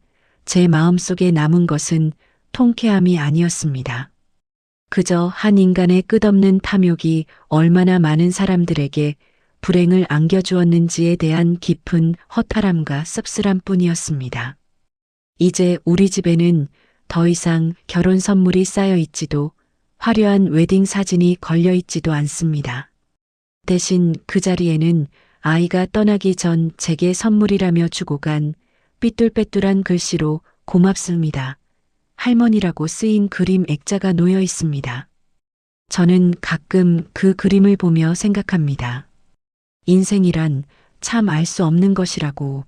제 마음속에 남은 것은 통쾌함이 아니었습니다. 그저 한 인간의 끝없는 탐욕이 얼마나 많은 사람들에게 불행을 안겨주었는지에 대한 깊은 허탈함과 씁쓸함 뿐이었습니다. 이제 우리 집에는 더 이상 결혼 선물이 쌓여 있지도 화려한 웨딩 사진이 걸려 있지도 않습니다. 대신 그 자리에는 아이가 떠나기 전 제게 선물이라며 주고 간 삐뚤빼뚤한 글씨로 고맙습니다. 할머니라고 쓰인 그림 액자가 놓여 있습니다. 저는 가끔 그 그림을 보며 생각합니다. 인생이란 참 알 수 없는 것이라고.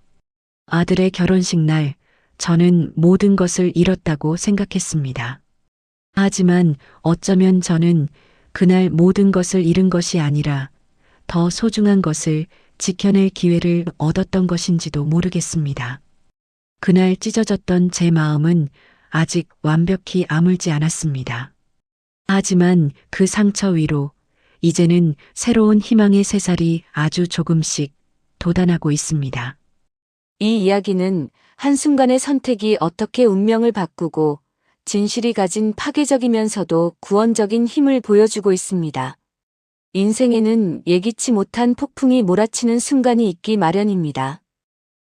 아들의 결혼식 날 저는 모든 것을 잃었다고 생각했습니다. 하지만 어쩌면 저는 그날 모든 것을 잃은 것이 아니라 더 소중한 것을 지켜낼 기회를 얻었던 것인지도 모르겠습니다. 그날 찢어졌던 제 마음은 아직 완벽히 아물지 않았습니다. 하지만 그 상처 위로 이제는 새로운 희망의 새살이 아주 조금씩 돋아나고 있습니다. 이 이야기는 한순간의 선택이 어떻게 운명을 바꾸고 진실이 가진 파괴적이면서도 구원적인 힘을 보여주고 있습니다. 인생에는 예기치 못한 폭풍이 몰아치는 순간이 있기 마련입니다.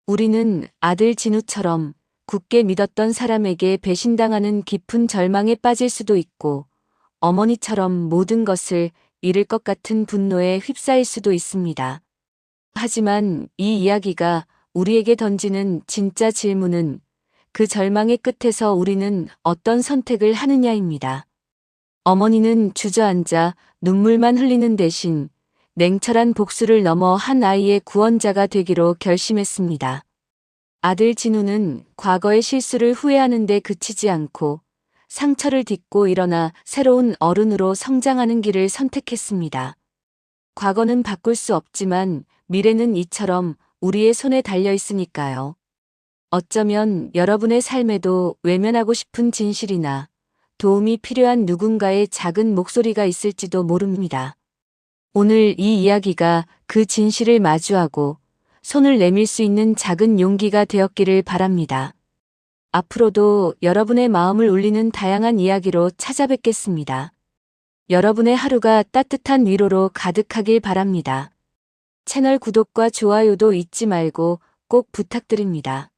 우리는 아들 진우처럼 굳게 믿었던 사람에게 배신당하는 깊은 절망에 빠질 수도 있고 어머니처럼 모든 것을 잃을 것 같은 분노에 휩싸일 수도 있습니다. 하지만 이 이야기가 우리에게 던지는 진짜 질문은 그 절망의 끝에서 우리는 어떤 선택을 하느냐입니다. 어머니는 주저앉아 눈물만 흘리는 대신 냉철한 복수를 넘어 한 아이의 구원자가 되기로 결심했습니다. 아들 진우는 과거의 실수를 후회하는 데 그치지 않고 상처를 딛고 일어나 새로운 어른으로 성장하는 길을 선택했습니다. 과거는 바꿀 수 없지만 미래는 이처럼 우리의 손에 달려 있으니까요. 어쩌면 여러분의 삶에도 외면하고 싶은 진실이나 도움이 필요한 누군가의 작은 목소리가 있을지도 모릅니다. 오늘 이 이야기가 그 진실을 마주하고 손을 내밀 수 있는 작은 용기가 되었기를 바랍니다. 앞으로도 여러분의 마음을 울리는 다양한 이야기로 찾아뵙겠습니다. 여러분의 하루가 따뜻한 위로로 가득하길 바랍니다. 채널 구독과 좋아요도 잊지 말고 꼭 부탁드립니다.